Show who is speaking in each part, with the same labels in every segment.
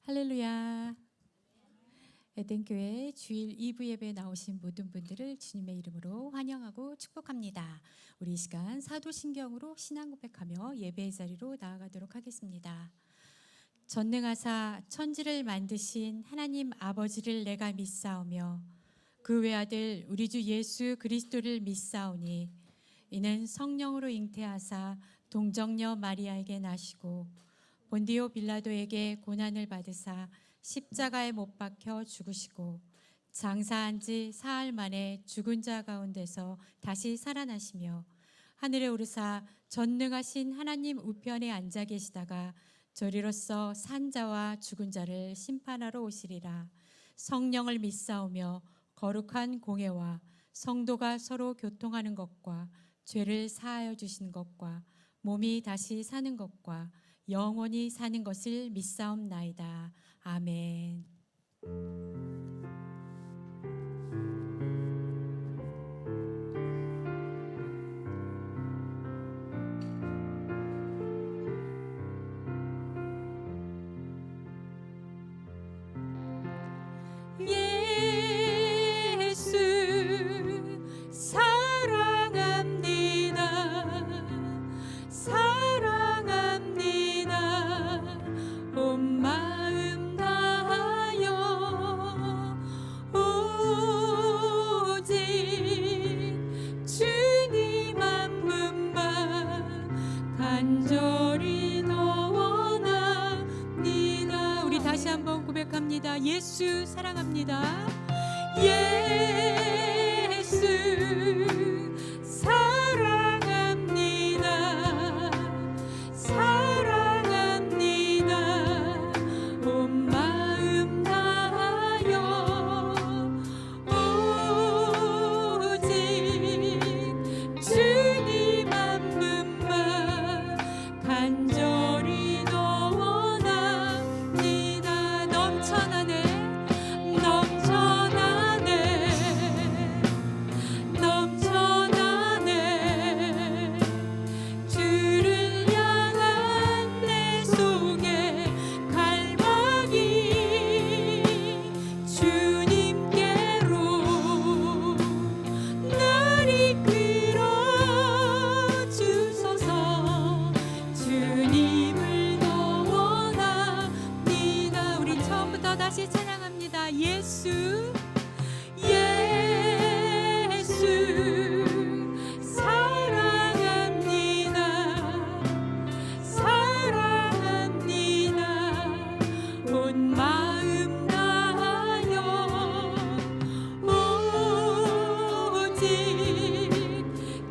Speaker 1: 할렐루야. 에덴교회 주일 2부 예배에 나오신 모든 분들을 주님의 이름으로 환영하고 축복합니다. 우리 이 시간 사도신경으로 신앙 고백하며 예배의 자리로 나아가도록 하겠습니다. 전능하사 천지를 만드신 하나님 아버지를 내가 믿사오며 그 외아들 우리 주 예수 그리스도를 믿사오니 이는 성령으로 잉태하사 동정녀 마리아에게 나시고 본디오 빌라도에게 고난을 받으사 십자가에 못 박혀 죽으시고 장사한 지 사흘 만에 죽은 자 가운데서 다시 살아나시며 하늘에 오르사 전능하신 하나님 우편에 앉아 계시다가 저리로서 산 자와 죽은 자를 심판하러 오시리라. 성령을 믿사오며 거룩한 공회와 성도가 서로 교통하는 것과 죄를 사하여 주신 것과 몸이 다시 사는 것과 영원히 사는 것을 믿사옵나이다. 아멘. 예수 사랑합니다. 온 마음 다하여 오직 주님 한 분만 간절히 더 원합니다. 우리 다시 한번 고백합니다. 예수 사랑합니다. 예수 사랑합니다. 사랑합니다. 온 마음 다하여 오직 주님 한 분만 간절히 더 원합니다. 넘쳐나네 주를 향한 내 속에 갈망이 주님께로 날 이끌어 주소서. 주님을 더 원합니다. 우리 처음부터 다시 찬양합니다. 예수 온 마음 다하여 오직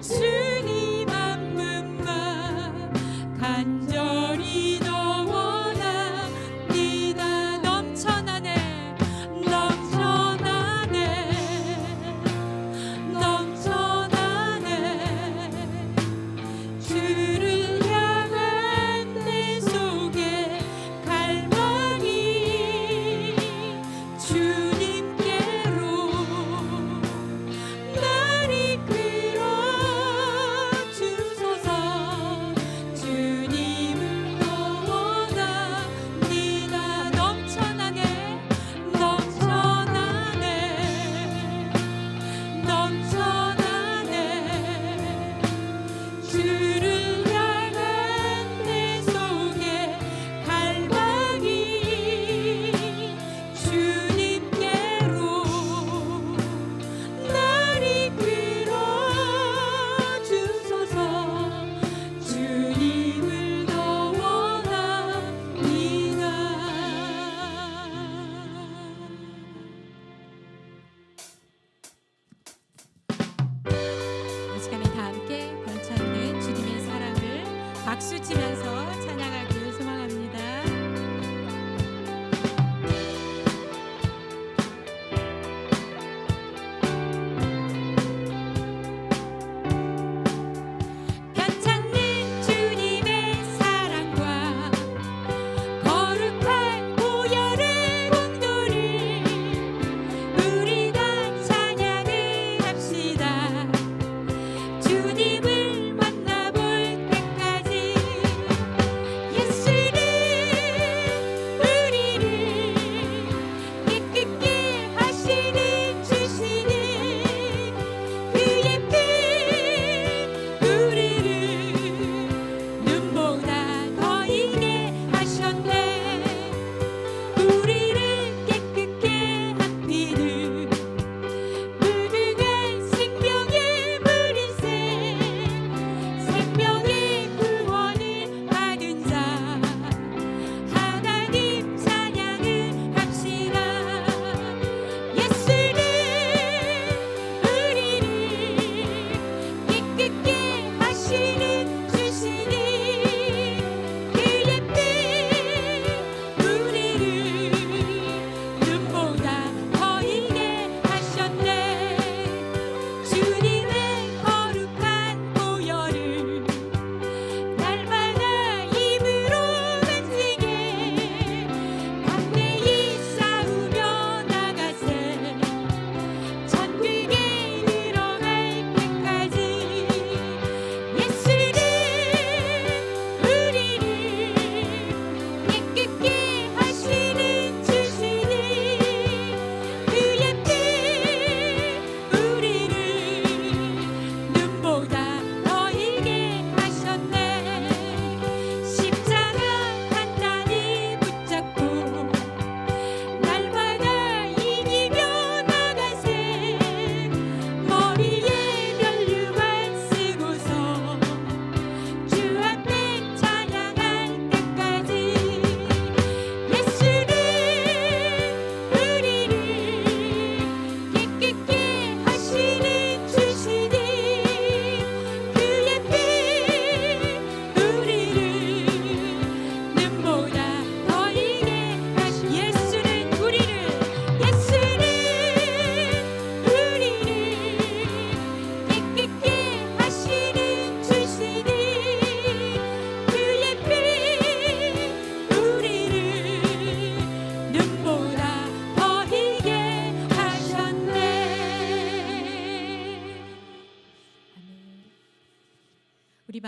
Speaker 1: 주님 한 분만 간절히 더 원합니다. 넘쳐나네 넘쳐나네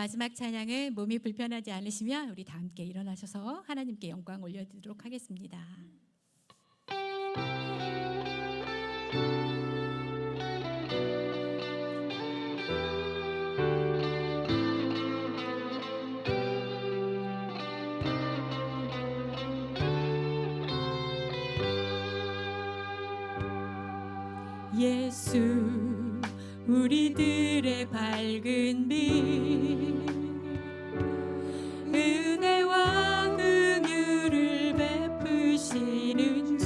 Speaker 1: 마지막 찬양은 몸이 불편하지 않으시면 우리 다 함께 일어나셔서 하나님께 영광 올려드리도록 하겠습니다. 예수 우리들의 밝은 빛 은혜와 긍휼을 베푸시는 주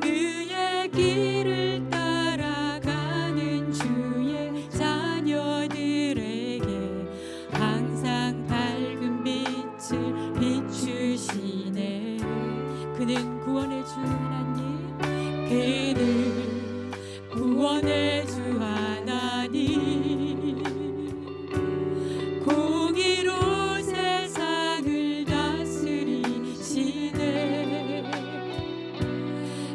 Speaker 1: 그의 길을 따라가는 주의 자녀들에게 항상 밝은 빛을 비추시네. 그는 구원의 주 하나님, 그는 구원의 주 하나님, 공의로 세상을 다스리시네.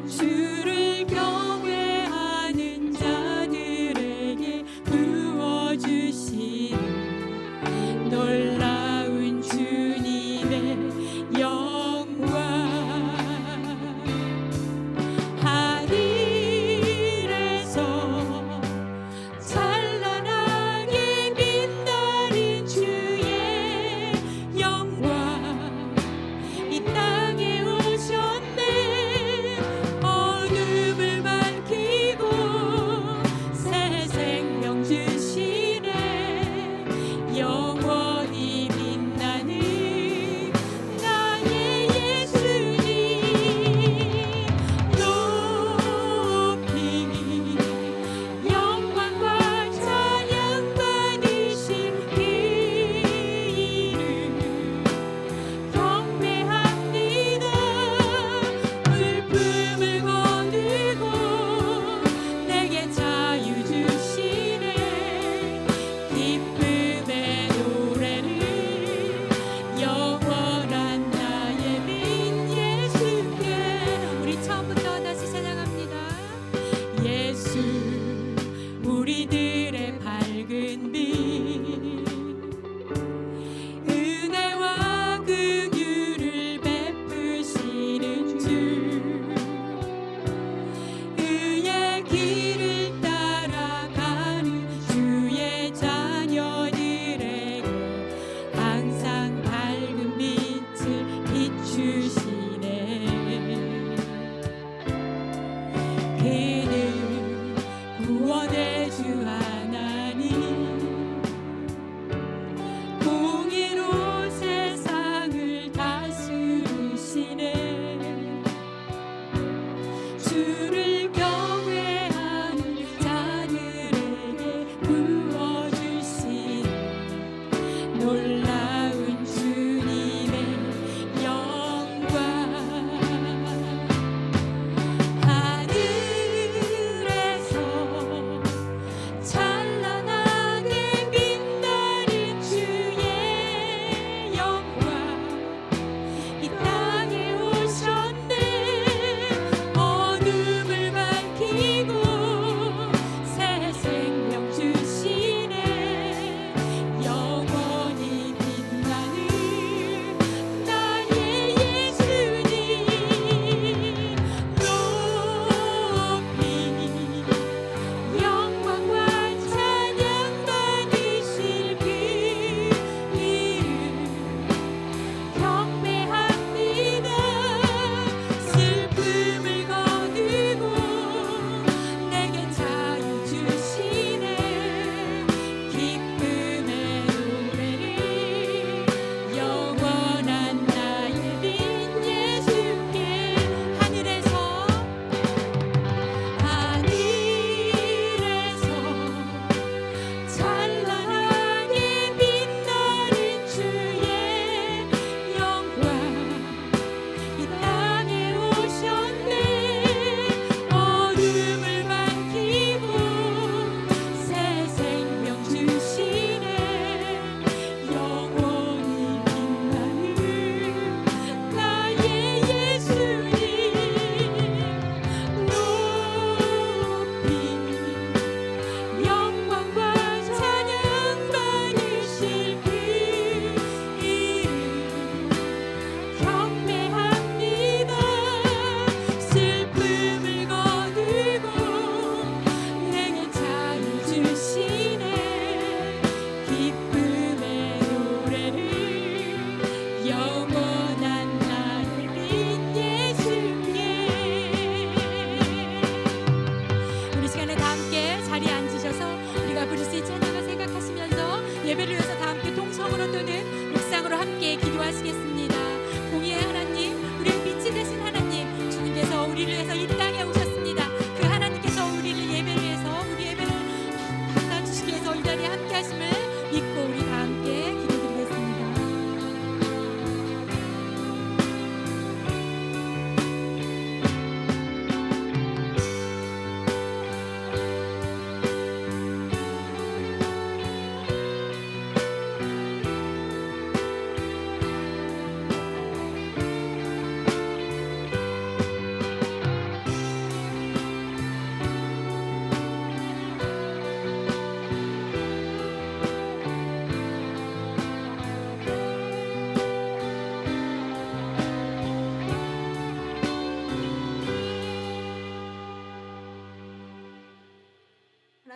Speaker 1: 주를 경외하는 자들에게 부어주시는 놀라운 주님의 영광. 영원히 빛나는 나의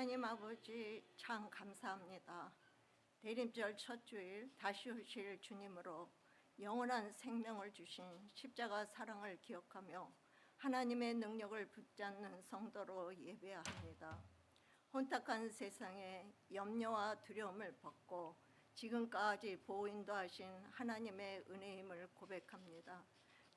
Speaker 2: 하나님 아버지 참 감사합니다. 대림절 첫 주일 다시 오실 주님으로 영원한 생명을 주신 십자가 사랑을 기억하며 하나님의 능력을 붙잡는 성도로 예배합니다. 혼탁한 세상에 염려와 두려움을 벗고 지금까지 보호 인도하신 하나님의 은혜임을 고백합니다.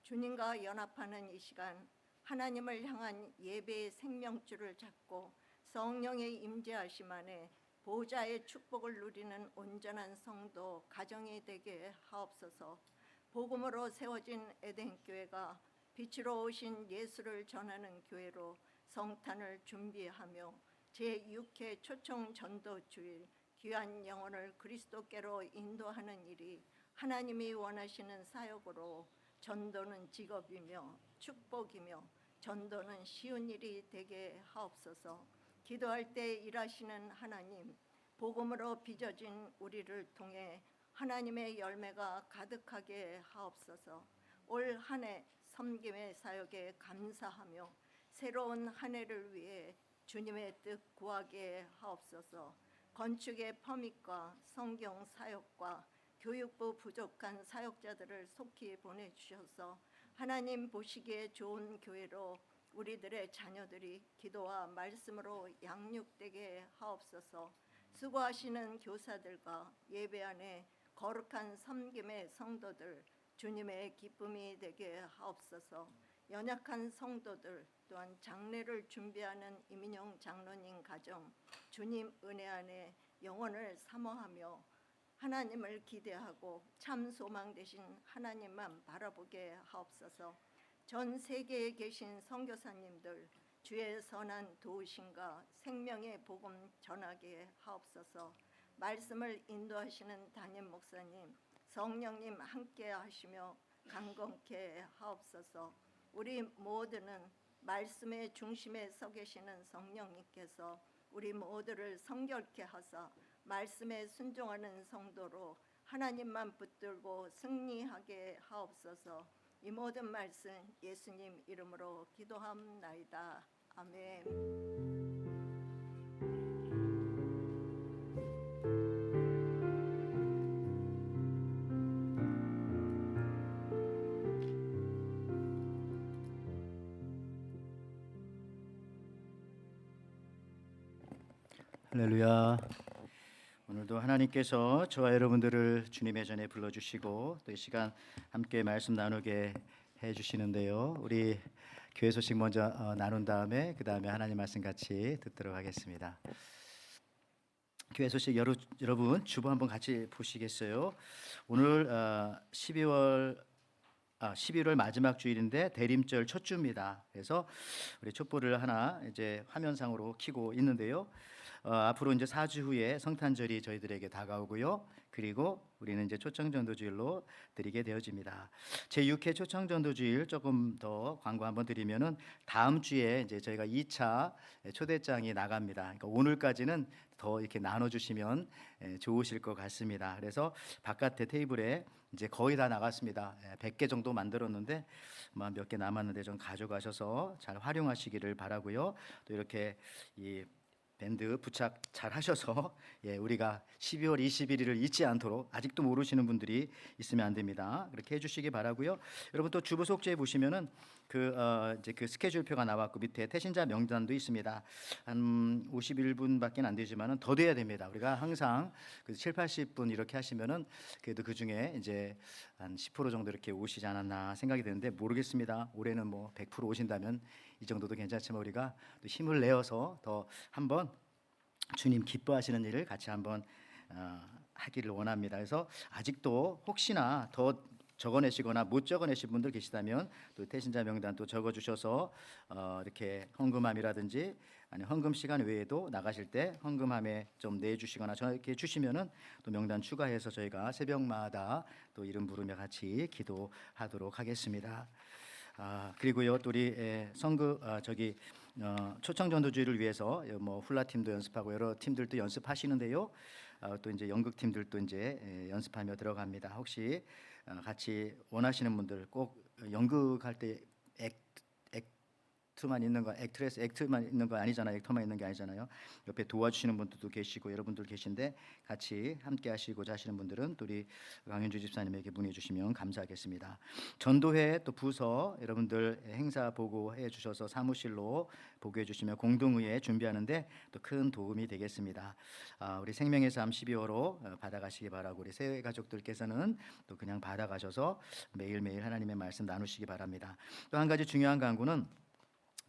Speaker 2: 주님과 연합하는 이 시간 하나님을 향한 예배의 생명줄을 잡고 성령의 임재하심 안에 보호자의 축복을 누리는 온전한 성도 가정이 되게 하옵소서. 복음으로 세워진 에덴교회가 빛으로 오신 예수를 전하는 교회로 성탄을 준비하며 제6회 초청 전도 주일 귀한 영혼을 그리스도께로 인도하는 일이 하나님이 원하시는 사역으로 전도는 직업이며 축복이며 전도는 쉬운 일이 되게 하옵소서. 기도할 때 일하시는 하나님, 복음으로 빚어진 우리를 통해 하나님의 열매가 가득하게 하옵소서. 올 한 해 섬김의 사역에 감사하며 새로운 한 해를 위해 주님의 뜻 구하게 하옵소서. 건축의 퍼밋과 성경 사역과 교육부 부족한 사역자들을 속히 보내주셔서 하나님 보시기에 좋은 교회로 우리들의 자녀들이 기도와 말씀으로 양육되게 하옵소서. 수고하시는 교사들과 예배 안에 거룩한 섬김의 성도들 주님의 기쁨이 되게 하옵소서. 연약한 성도들 또한 장례를 준비하는 이민영 장로님 가정 주님 은혜 안에 영혼을 사모하며 하나님을 기대하고 참 소망 되신 하나님만 바라보게 하옵소서. 전 세계에 계신 선교사님들 주의 선한 도우심과 생명의 복음 전하게 하옵소서. 말씀을 인도하시는 담임 목사님, 성령님 함께 하시며 강건케 하옵소서. 우리 모두는 말씀의 중심에 서 계시는 성령님께서 우리 모두를 성결케 하사 말씀에 순종하는 성도로 하나님만 붙들고 승리하게 하옵소서. 이 모든 말씀 예수님 이름으로 기도함나이다. 아멘.
Speaker 3: 할렐루야. 오늘도 하나님께서 저와 여러분들을 주님의 전에 불러주시고 또 이 시간 함께 말씀 나누게 해주시는데요. 우리 교회 소식 먼저 나눈 다음에 그 다음에 하나님 말씀 같이 듣도록 하겠습니다. 교회 소식 여러분 주보 한번 같이 보시겠어요? 오늘 11월 마지막 주일인데 대림절 첫 주입니다. 그래서 우리 촛불을 하나 이제 화면상으로 켜고 있는데요. 앞으로 이제 4주 후에 성탄절이 저희들에게 다가오고요. 그리고 우리는 이제 초청전도주일로 드리게 되어집니다. 제6회 초청전도주일 조금 더 광고 한번 드리면은 다음 주에 이제 저희가 2차 초대장이 나갑니다. 그러니까 오늘까지는 더 이렇게 나눠주시면 좋으실 것 같습니다. 그래서 바깥에 테이블에 이제 거의 다 나갔습니다. 100개 정도 만들었는데 몇 개 남았는데 좀 가져가셔서 잘 활용하시기를 바라고요. 또 이렇게 이 밴드 부착 잘 하셔서 우리가 12월 21일을 잊지 않도록 아직도 모르시는 분들이 있으면 안 됩니다. 그렇게 해주시기 바라고요. 여러분 또 주보 속지에 보시면은 이제 그 스케줄표가 나왔고 밑에 태신자 명단도 있습니다. 한 51분밖에 안 되지만은 더 돼야 됩니다. 우리가 항상 그 7, 80분 이렇게 하시면은 그래도 그 중에 이제 한 10% 정도 이렇게 오시지 않았나 생각이 드는데 모르겠습니다. 올해는 뭐 100% 오신다면 이 정도도 괜찮지만 우리가 또 힘을 내어서 더 한번 주님 기뻐하시는 일을 같이 한번 하기를 원합니다. 그래서 아직도 혹시나 더 적어내시거나 못 적어내신 분들 계시다면 또 태신자 명단 또 적어주셔서 이렇게 헌금함이라든지 아니 헌금 시간 외에도 나가실 때 헌금함에 좀 내주시거나 저렇게 주시면은 또 명단 추가해서 저희가 새벽마다 또 이름 부르며 같이 기도하도록 하겠습니다. 그리고요 또 우리 초청 전도주의를 위해서 뭐 훌라 팀도 연습하고 여러 팀들도 연습하시는데요. 또 이제 연극 팀들도 이제 연습하며 들어갑니다. 혹시 같이 원하시는 분들 꼭 연극할 때 액트만 있는 거, 액트만 있는 거 아니잖아요. 액터만 있는 게 아니잖아요. 옆에 도와주시는 분들도 계시고 여러분들 계신데 같이 함께 하시고자 하시는 분들은 또 우리 강현주 집사님에게 문의 주시면 감사하겠습니다. 전도회 또 부서 여러분들 행사 보고해 주셔서 사무실로 보고해 주시면 공동의회 준비하는데 또 큰 도움이 되겠습니다. 우리 생명의 삶 12호로 받아가시기 바라고 우리 새 가족들께서는 또 그냥 받아가셔서 매일매일 하나님의 말씀 나누시기 바랍니다. 또 한 가지 중요한 간구는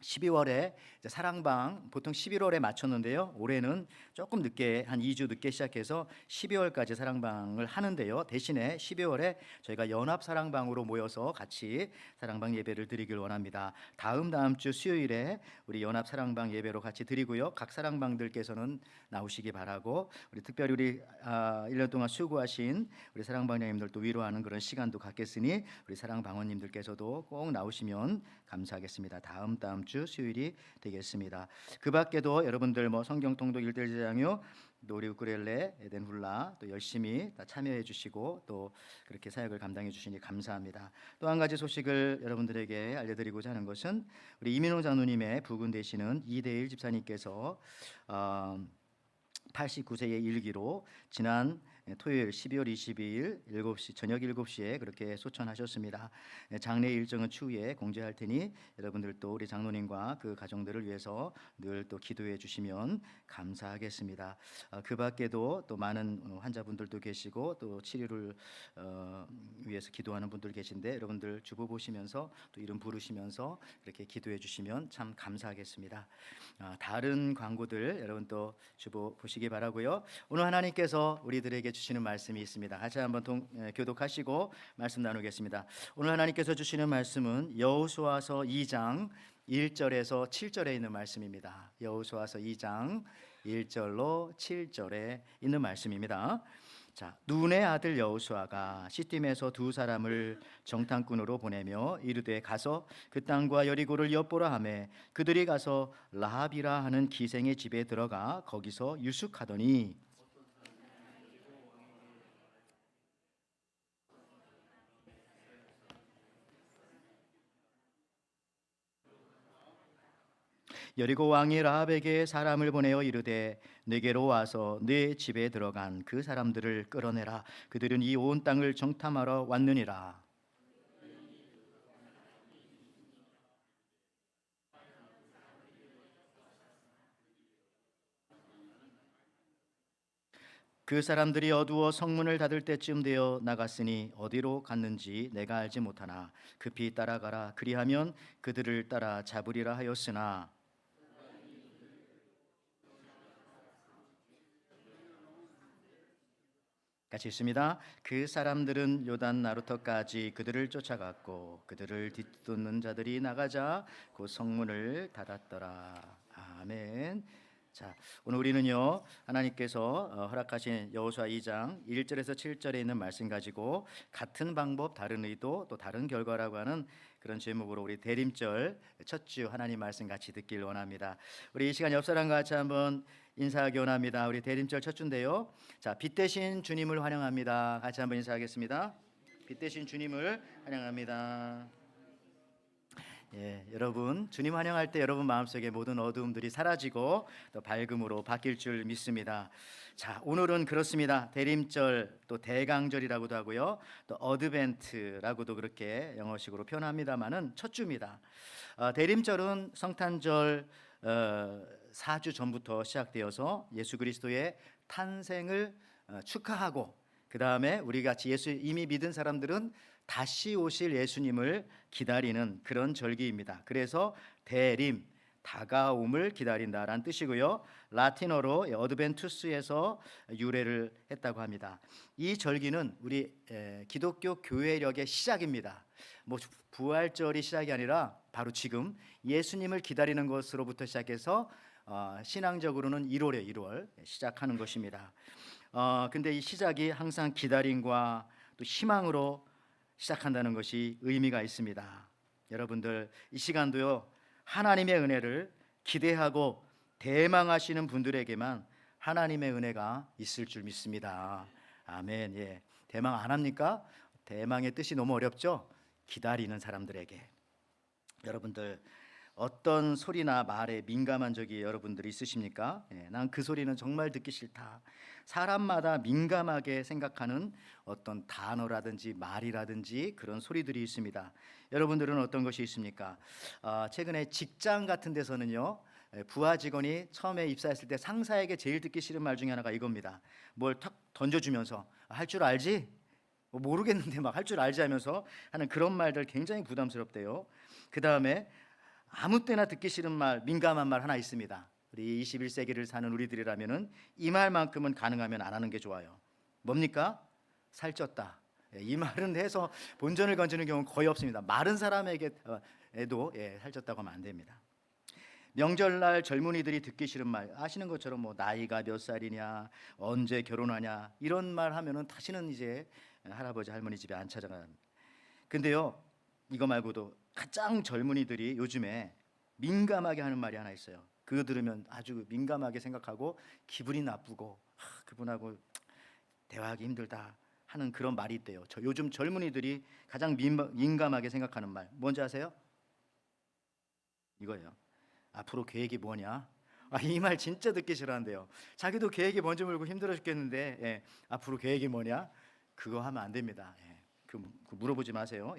Speaker 3: 12월에 사랑방 보통 11월에 맞췄는데요. 올해는 조금 늦게 한 2주 늦게 시작해서 12월까지 사랑방을 하는데요. 대신에 12월에 저희가 연합 사랑방으로 모여서 같이 사랑방 예배를 드리길 원합니다. 다음 주 수요일에 우리 연합 사랑방 예배로 같이 드리고요. 각 사랑방들께서는 나오시기 바라고 우리 특별히 우리 1년 동안 수고하신 우리 사랑방장님들도 위로하는 그런 시간도 갖겠으니 우리 사랑방원님들께서도 꼭 나오시면 감사하겠습니다. 다음 주 수요일이 되겠습니다. 그 밖에도 여러분들 뭐 성경 통독 1대1 제자녀 노래 우쿨렐레 에덴 훌라 또 열심히 다 참여해 주시고 또 그렇게 사역을 감당해 주시니 감사합니다. 또 한 가지 소식을 여러분들에게 알려드리고자 하는 것은 우리 이민호 장로님의 부군 되시는 이대일 집사님께서 89세의 일기로 지난 토요일 12월 22일 7시 저녁 7시에 그렇게 소천하셨습니다. 장례 일정은 추후에 공지할 테니 여러분들도 우리 장로님과 그 가정들을 위해서 늘 또 기도해 주시면 감사하겠습니다. 그 밖에도 또 많은 환자분들도 계시고 또 치료를 위해서 기도하는 분들 계신데 여러분들 주보 보시면서 또 이름 부르시면서 이렇게 기도해 주시면 참 감사하겠습니다. 다른 광고들 여러분 또 주보 보시기 바라고요. 오늘 하나님께서 우리들에게 주시는 말씀이 있습니다. 같이 한번 교독하시고 말씀 나누겠습니다. 오늘 하나님께서 주시는 말씀은 여호수아서 2장 1절에서 7절에 있는 말씀입니다. 여호수아서 2장 1절로 7절에 있는 말씀입니다. 자, 눈의 아들 여호수아가 시딤에서 두 사람을 정탐꾼으로 보내며 이르되 가서 그 땅과 여리고를 엿보라 하매 그들이 가서 라합이라 하는 기생의 집에 들어가 거기서 유숙하더니 여리고 왕이 라합에게 사람을 보내어 이르되 내게로 와서 내 집에 들어간 그 사람들을 끌어내라. 그들은 이 온 땅을 정탐하러 왔느니라. 그 사람들이 어두워 성문을 닫을 때쯤 되어 나갔으니 어디로 갔는지 내가 알지 못하나 급히 따라가라. 그리하면 그들을 따라 잡으리라 하였으나 같이 있습니다. 그 사람들은 요단 나루터까지 그들을 쫓아갔고 그들을 뒤쫓는 자들이 나가자 그 성문을 닫았더라. 아멘. 자, 오늘 우리는요 하나님께서 허락하신 여호수아 2장 1절에서 7절에 있는 말씀 가지고 같은 방법 다른 의도 또 다른 결과라고 하는 그런 제목으로 우리 대림절 첫 주 하나님 말씀 같이 듣길 원합니다. 우리 이 시간 옆 사람과 같이 한번 인사하기 원합니다. 우리 대림절 첫 주인데요. 자, 빛 대신 주님을 환영합니다. 같이 한번 인사하겠습니다. 빛 대신 주님을 환영합니다. 예, 여러분 주님 환영할 때 여러분 마음속에 모든 어두움들이 사라지고 또 밝음으로 바뀔 줄 믿습니다. 자, 오늘은 그렇습니다. 대림절 또 대강절이라고도 하고요. 또 어드벤트라고도 그렇게 영어식으로 표현합니다만은 첫 주입니다. 대림절은 성탄절 4주 전부터 시작되어서 예수 그리스도의 탄생을 축하하고 그 다음에 우리 같이 예수 이미 믿은 사람들은 다시 오실 예수님을 기다리는 그런 절기입니다. 그래서 대림, 다가옴을 기다린다라는 뜻이고요. 라틴어로 어드벤투스에서 유래를 했다고 합니다. 이 절기는 우리 기독교 교회력의 시작입니다. 뭐 부활절이 시작이 아니라 바로 지금 예수님을 기다리는 것으로부터 시작해서 신앙적으로는 1월 시작하는 것입니다. 근데 이 시작이 항상 기다림과 또 희망으로 시작한다는 것이 의미가 있습니다. 여러분들 이 시간도요 하나님의 은혜를 기대하고 대망하시는 분들에게만 하나님의 은혜가 있을 줄 믿습니다. 아멘. 예, 대망 안 합니까? 대망의 뜻이 너무 어렵죠? 기다리는 사람들에게 여러분들 어떤 소리나 말에 민감한 적이 여러분들이 있으십니까? 난 그 소리는 정말 듣기 싫다. 사람마다 민감하게 생각하는 어떤 단어라든지 말이라든지 그런 소리들이 있습니다. 여러분들은 어떤 것이 있습니까? 최근에 직장 같은 데서는요, 부하 직원이 처음에 입사했을 때 상사에게 제일 듣기 싫은 말 중에 하나가 이겁니다. 뭘 탁 던져주면서 할 줄 알지? 모르겠는데 막 할 줄 알지 하면서 하는 그런 말들 굉장히 부담스럽대요. 그 다음에 아무 때나 듣기 싫은 말, 민감한 말 하나 있습니다. 우리 21세기를 사는 우리들이라면은 이 말만큼은 가능하면 안 하는 게 좋아요. 뭡니까? 살쪘다. 이 말은 해서 본전을 건지는 경우는 거의 없습니다. 마른 사람에게도 살쪘다고 하면 안 됩니다. 명절날 젊은이들이 듣기 싫은 말 아시는 것처럼 뭐 나이가 몇 살이냐, 언제 결혼하냐 이런 말 하면은 다시는 이제 할아버지 할머니 집에 안 찾아가는. 근데요, 이거 말고도 가장 젊은이들이 요즘에 민감하게 하는 말이 하나 있어요. 그거 들으면 아주 민감하게 생각하고 기분이 나쁘고 그분하고 대화하기 힘들다 하는 그런 말이 있대요. 요즘 젊은이들이 가장 민감하게 생각하는 말 뭔지 아세요? 이거예요. 앞으로 계획이 뭐냐? 이 말 진짜 듣기 싫어한대요. 자기도 계획이 뭔지 모르고 힘들어 죽겠는데 앞으로 계획이 뭐냐? 그거 하면 안 됩니다. 그 물어보지 마세요.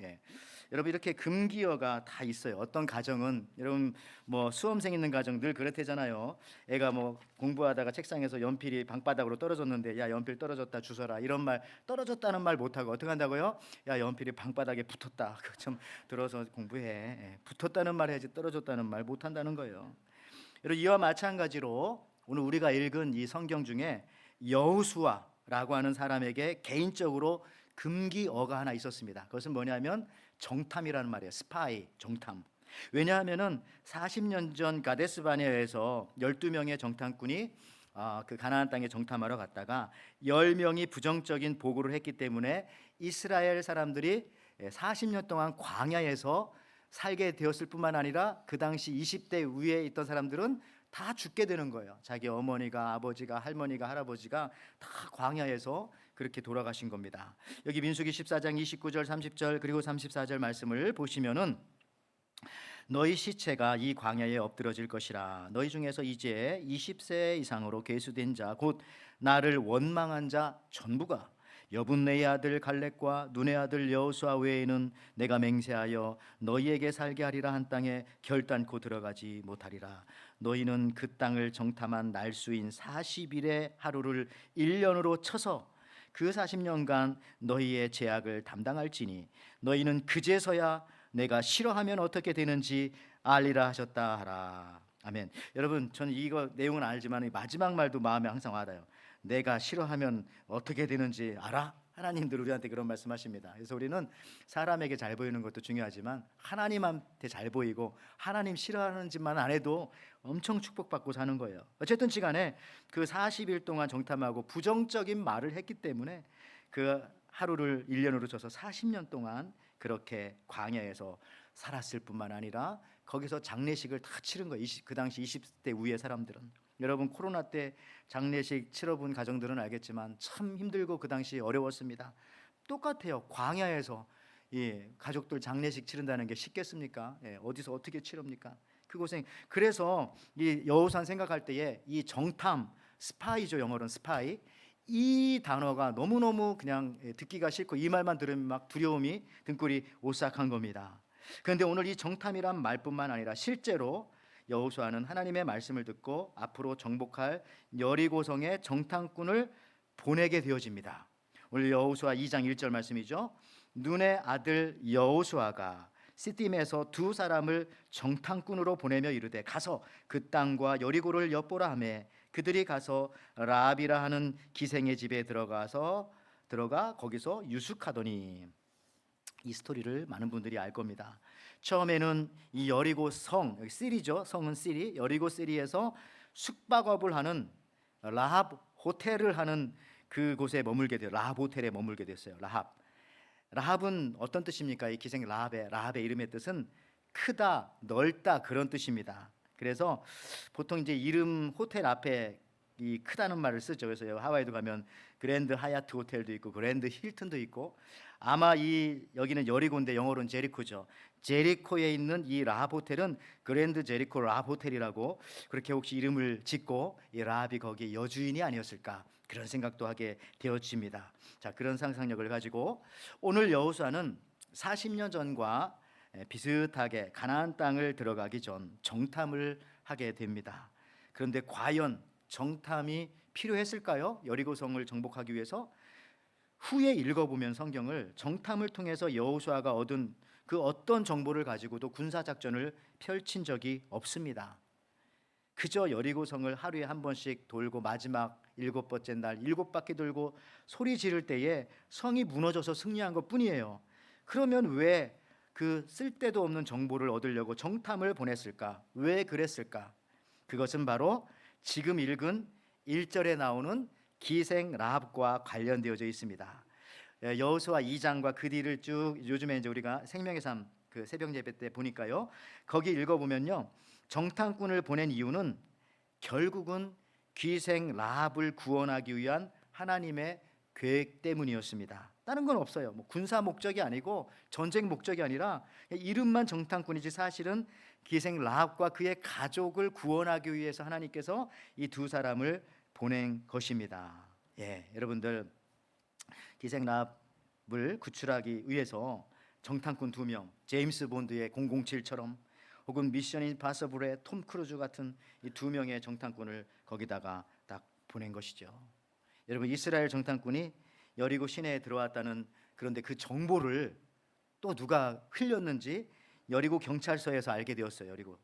Speaker 3: 여러분 이렇게 금기어가 다 있어요. 어떤 가정은 여러분 뭐 수험생 있는 가정 늘 그렇대잖아요. 애가 뭐 공부하다가 책상에서 연필이 방바닥으로 떨어졌는데 야 연필 떨어졌다 주워라 이런 말 떨어졌다는 말 못하고 어떻게 한다고요? 야 연필이 방바닥에 붙었다. 그거 좀 들어서 공부해. 붙었다는 말 해야지 떨어졌다는 말 못한다는 거예요. 여러분 이와 마찬가지로 오늘 우리가 읽은 이 성경 중에 여호수아라고 하는 사람에게 개인적으로 금기어가 하나 있었습니다. 그것은 뭐냐면 정탐이라는 말이에요. 스파이, 정탐. 왜냐하면은 40년 전 가데스 바네아에서 12명의 정탐꾼이 그 가나안 땅에 정탐하러 갔다가 10명이 부정적인 보고를 했기 때문에 이스라엘 사람들이 40년 동안 광야에서 살게 되었을 뿐만 아니라 그 당시 20대 위에 있던 사람들은 다 죽게 되는 거예요. 자기 어머니가, 아버지가, 할머니가, 할아버지가 다 광야에서 그렇게 돌아가신 겁니다. 여기 민수기 14장 29절 30절 그리고 34절 말씀을 보시면은 너희 시체가 이 광야에 엎드러질 것이라. 너희 중에서 이제 20세 이상으로 계수된 자 곧 나를 원망한 자 전부가 여분네의 아들 갈렙과 눈의 아들 여호수아 외에는 내가 맹세하여 너희에게 살게 하리라 한 땅에 결단코 들어가지 못하리라. 너희는 그 땅을 정탐한 날수인 40일의 하루를 1년으로 쳐서 그 40년간 너희의 죄악을 담당할지니 너희는 그제서야 내가 싫어하면 어떻게 되는지 알리라 하셨다 하라. 아멘. 여러분 저는 이거 내용은 알지만 마지막 말도 마음에 항상 와닿아요. 내가 싫어하면 어떻게 되는지 알아? 하나님들 우리한테 그런 말씀하십니다. 그래서 우리는 사람에게 잘 보이는 것도 중요하지만 하나님한테 잘 보이고 하나님 싫어하는 짓만 안 해도 엄청 축복받고 사는 거예요. 어쨌든 시간에 그 40일 동안 정탐하고 부정적인 말을 했기 때문에 그 하루를 1년으로 쳐서 40년 동안 그렇게 광야에서 살았을 뿐만 아니라 거기서 장례식을 다 치른 거예요. 그 당시 20대 위의 사람들은. 여러분 코로나 때 장례식 치러본 가정들은 알겠지만 참 힘들고 그 당시 어려웠습니다. 똑같아요. 광야에서 가족들 장례식 치른다는 게 쉽겠습니까? 어디서 어떻게 치릅니까? 그 고생. 그래서 이 여호수아 생각할 때에 이 정탐, 스파이죠. 영어로는 스파이. 이 단어가 너무너무 그냥 듣기가 싫고 이 말만 들으면 막 두려움이 등골이 오싹한 겁니다. 그런데 오늘 이 정탐이란 말뿐만 아니라 실제로 여호수아는 하나님의 말씀을 듣고 앞으로 정복할 여리고성의 정탐꾼을 보내게 되어집니다. 오늘 여호수아 2장 1절 말씀이죠. 눈의 아들 여호수아가 시딤에서 두 사람을 정탐꾼으로 보내며 이르되 가서 그 땅과 여리고를 엿보라 하매 그들이 가서 라합이라 하는 기생의 집에 들어가 거기서 유숙하더니. 이 스토리를 많은 분들이 알 겁니다. 처음에는 이 여리고 성, 여기 시리죠. 성은 시리. 여리고 시리에서 숙박업을 하는 라합 호텔을 하는 그곳에 머물게 돼요. 라합 호텔에 머물게 됐어요. 라합. 라합은 어떤 뜻입니까? 이 기생 라합의 이름의 뜻은 크다, 넓다 그런 뜻입니다. 그래서 보통 이제 이름 호텔 앞에 이 크다는 말을 쓰죠. 그래서 하와이도 가면 그랜드 하얏트 호텔도 있고 그랜드 힐튼도 있고 아마 이 여기는 여리고인데 영어로는 제리코죠. 제리코에 있는 이 라합 호텔은 그랜드 제리코 라합 호텔이라고 그렇게 혹시 이름을 짓고 이 라합이 거기 여주인이 아니었을까 그런 생각도 하게 되어집니다. 자, 그런 상상력을 가지고 오늘 여호수아는 40년 전과 비슷하게 가나안 땅을 들어가기 전 정탐을 하게 됩니다. 그런데 과연 정탐이 필요했을까요? 여리고성을 정복하기 위해서? 후에 읽어보면 성경을 정탐을 통해서 여호수아가 얻은 그 어떤 정보를 가지고도 군사작전을 펼친 적이 없습니다. 그저 여리고성을 하루에 한 번씩 돌고 마지막 7번째 날 7바퀴 돌고 소리 지를 때에 성이 무너져서 승리한 것뿐이에요. 그러면 왜 그 쓸데도 없는 정보를 얻으려고 정탐을 보냈을까? 왜 그랬을까? 그것은 바로 지금 읽은 1절에 나오는 기생 라합과 관련되어져 있습니다. 여호수아 2장과 그 뒤를 쭉 요즘에 이제 우리가 생명의 삶 그 새벽 예배 때 보니까요. 거기 읽어보면요. 정탐꾼을 보낸 이유는 결국은 기생 라합을 구원하기 위한 하나님의 계획 때문이었습니다. 다른 건 없어요. 뭐 군사 목적이 아니고 전쟁 목적이 아니라 이름만 정탐꾼이지 사실은 기생 라합과 그의 가족을 구원하기 위해서 하나님께서 이 두 사람을 보낸 것입니다. 예, 여러분들 기생 라합을 구출하기 위해서 정탐꾼 2명, 제임스 본드의 007처럼 혹은 미션 임파서블의 톰 크루즈 같은 이 2명의 정탐꾼을 거기다가 딱 보낸 것이죠. 여러분 이스라엘 정탐꾼이 여리고 시내에 들어왔다는 그런데 그 정보를 또 누가 흘렸는지 여리고 경찰서에서 알게 되었어요. 여리고.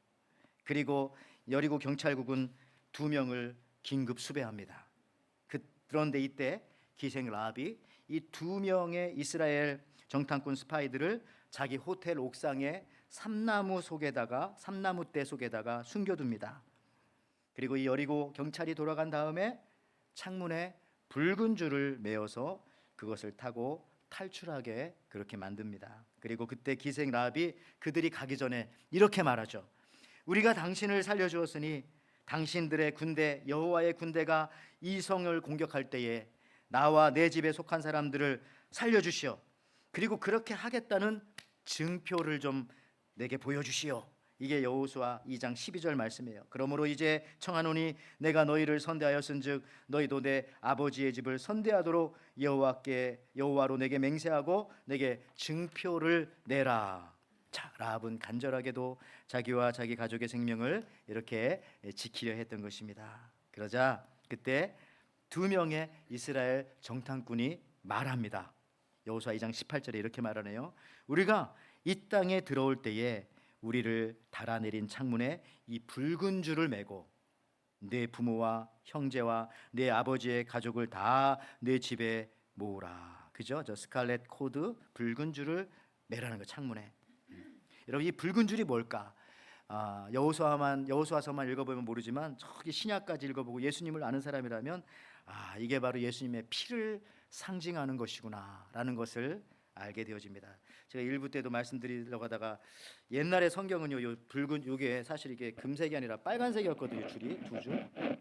Speaker 3: 그리고 여리고 경찰국은 2명을 긴급 수배합니다. 그런데 이때 기생 라합이 이 2명의 이스라엘 정탐꾼 스파이들을 자기 호텔 옥상에 삼나무대 속에다가 숨겨둡니다. 그리고 이 여리고 경찰이 돌아간 다음에 창문에 붉은 줄을 메어서 그것을 타고 탈출하게 그렇게 만듭니다. 그리고 그때 기생 라합이 그들이 가기 전에 이렇게 말하죠. 우리가 당신을 살려주었으니 당신들의 군대 여호와의 군대가 이 성을 공격할 때에 나와 내 집에 속한 사람들을 살려주시오. 그리고 그렇게 하겠다는 증표를 좀 내게 보여주시오. 이게 여호수아 2장 12절 말씀이에요. 그러므로 이제 청하노니 내가 너희를 선대하였은즉 너희도 내 아버지의 집을 선대하도록 여호와로 내게 맹세하고 내게 증표를 내라. 자, 라합은 간절하게도 자기와 자기 가족의 생명을 이렇게 지키려 했던 것입니다. 그러자 그때 2명의 이스라엘 정탐꾼이 말합니다. 여호수아 2장 18절에 이렇게 말하네요. 우리가 이 땅에 들어올 때에 우리를 달아내린 창문에 이 붉은 줄을 메고 내 부모와 형제와 내 아버지의 가족을 다 내 집에 모으라. 그죠? 저 스칼렛 코드 붉은 줄을 매라는 거 창문에. 여러분 이 붉은 줄이 뭘까? 여호수아서만 읽어보면 모르지만 저기 신약까지 읽어보고 예수님을 아는 사람이라면 이게 바로 예수님의 피를 상징하는 것이구나라는 것을 알게 되어집니다. 제가 일부 때도 말씀드리려고 하다가 옛날에 성경은요, 요 붉은 요게 사실 이게 금색이 아니라 빨간색이었거든요. 줄이 2줄.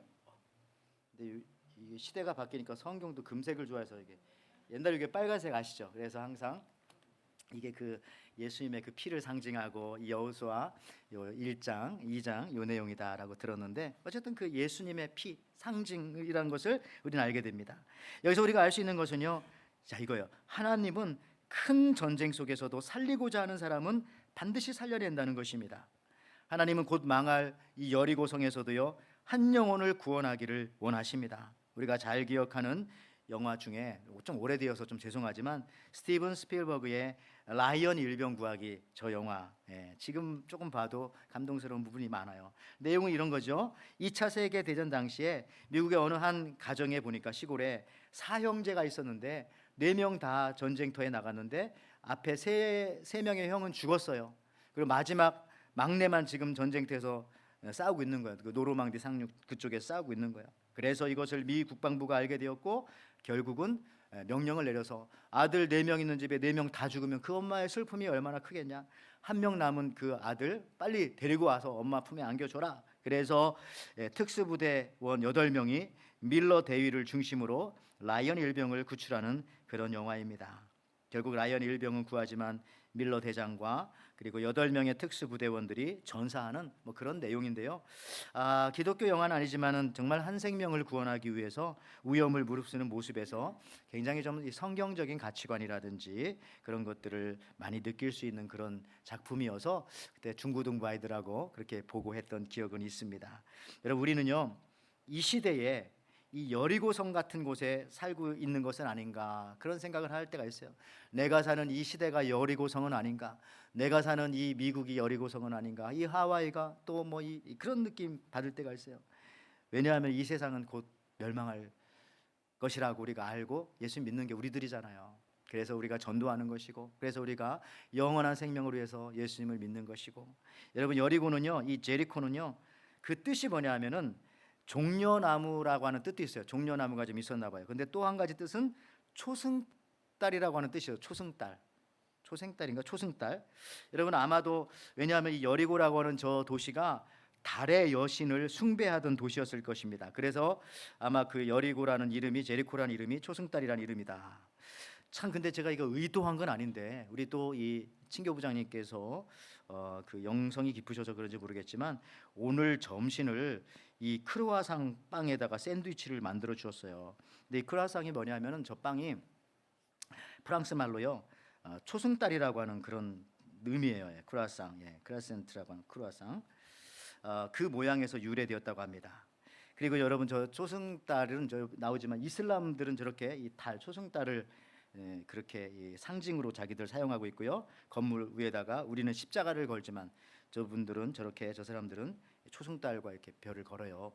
Speaker 3: 근데 이게 시대가 바뀌니까 성경도 금색을 좋아해서 이게 옛날에 이게 빨간색 아시죠? 그래서 항상 이게 그 예수님의 그 피를 상징하고 이 여호수아 요 1장, 2장 요 내용이다라고 들었는데 어쨌든 그 예수님의 피 상징이라는 것을 우리는 알게 됩니다. 여기서 우리가 알 수 있는 것은요. 자, 이거예요. 하나님은 큰 전쟁 속에서도 살리고자 하는 사람은 반드시 살려낸다는 것입니다. 하나님은 곧 망할 이 여리고성에서도요. 한 영혼을 구원하기를 원하십니다. 우리가 잘 기억하는 영화 중에 좀 오래되어서 좀 죄송하지만 스티븐 스필버그의 라이언 일병 구하기 저 영화 지금 조금 봐도 감동스러운 부분이 많아요. 내용은 이런 거죠. 2차 세계 대전 당시에 미국의 어느 한 가정에 보니까 시골에 4형제가 있었는데 4명 다 전쟁터에 나갔는데 앞에 세 명의 형은 죽었어요. 그리고 마지막 막내만 지금 전쟁터에서 싸우고 있는 거예요. 그 노르망디 상륙 그쪽에 싸우고 있는 거예요. 그래서 이것을 미 국방부가 알게 되었고 결국은 명령을 내려서 아들 4명 있는 집에 4명 다 죽으면 그 엄마의 슬픔이 얼마나 크겠냐. 한 명 남은 그 아들 빨리 데리고 와서 엄마 품에 안겨줘라. 그래서 특수부대원 8명이 밀러 대위를 중심으로 라이언 일병을 구출하는 그런 영화입니다. 결국 라이언 일병은 구하지만 밀러 대장과 그리고 8명의 특수부대원들이 전사하는 뭐 그런 내용인데요. 기독교 영화는 아니지만은 정말 한 생명을 구원하기 위해서 위험을 무릅쓰는 모습에서 굉장히 좀 이 성경적인 가치관이라든지 그런 것들을 많이 느낄 수 있는 그런 작품이어서 그때 중고등부 아이들하고 그렇게 보고 했던 기억은 있습니다. 여러분, 우리는요 이 시대에 이 여리고성 같은 곳에 살고 있는 것은 아닌가 그런 생각을 할 때가 있어요. 내가 사는 이 시대가 여리고성은 아닌가, 내가 사는 이 미국이 여리고성은 아닌가, 이 하와이가 또 뭐 그런 느낌 받을 때가 있어요. 왜냐하면 이 세상은 곧 멸망할 것이라고 우리가 알고 예수 믿는 게 우리들이잖아요. 그래서 우리가 전도하는 것이고, 그래서 우리가 영원한 생명을 위해서 예수님을 믿는 것이고, 여러분 여리고는요, 이 제리코는요, 그 뜻이 뭐냐면은 종려나무라고 하는 뜻도 있어요. 종려나무가 좀 있었나 봐요. 근데 또 한 가지 뜻은 초승달이라고 하는 뜻이에요. 초승달, 초생달인가 초승달. 여러분 아마도 왜냐하면 이 여리고라고 하는 저 도시가 달의 여신을 숭배하던 도시였을 것입니다. 그래서 아마 그 여리고라는 이름이, 제리코라는 이름이 초승달이라는 이름이다. 참, 근데 제가 이거 의도한 건 아닌데 우리 또 이 친교부장님께서 그 영성이 깊으셔서 그런지 모르겠지만 오늘 점심을 이 크루아상 빵에다가 샌드위치를 만들어 주었어요. 근데 이 크루아상이 뭐냐면은 저 빵이 프랑스 말로요 초승달이라고 하는 그런 의미예요. 예, 크루아상, 예, 크라센트라고 하는 크루아상. 그 모양에서 유래되었다고 합니다. 그리고 여러분 저 초승달은 저 나오지만 이슬람들은 저렇게 이 달 초승달을 그렇게 이 상징으로 자기들 사용하고 있고요. 건물 위에다가 우리는 십자가를 걸지만 저분들은 저렇게, 저 사람들은 초승달과 이렇게 별을 걸어요.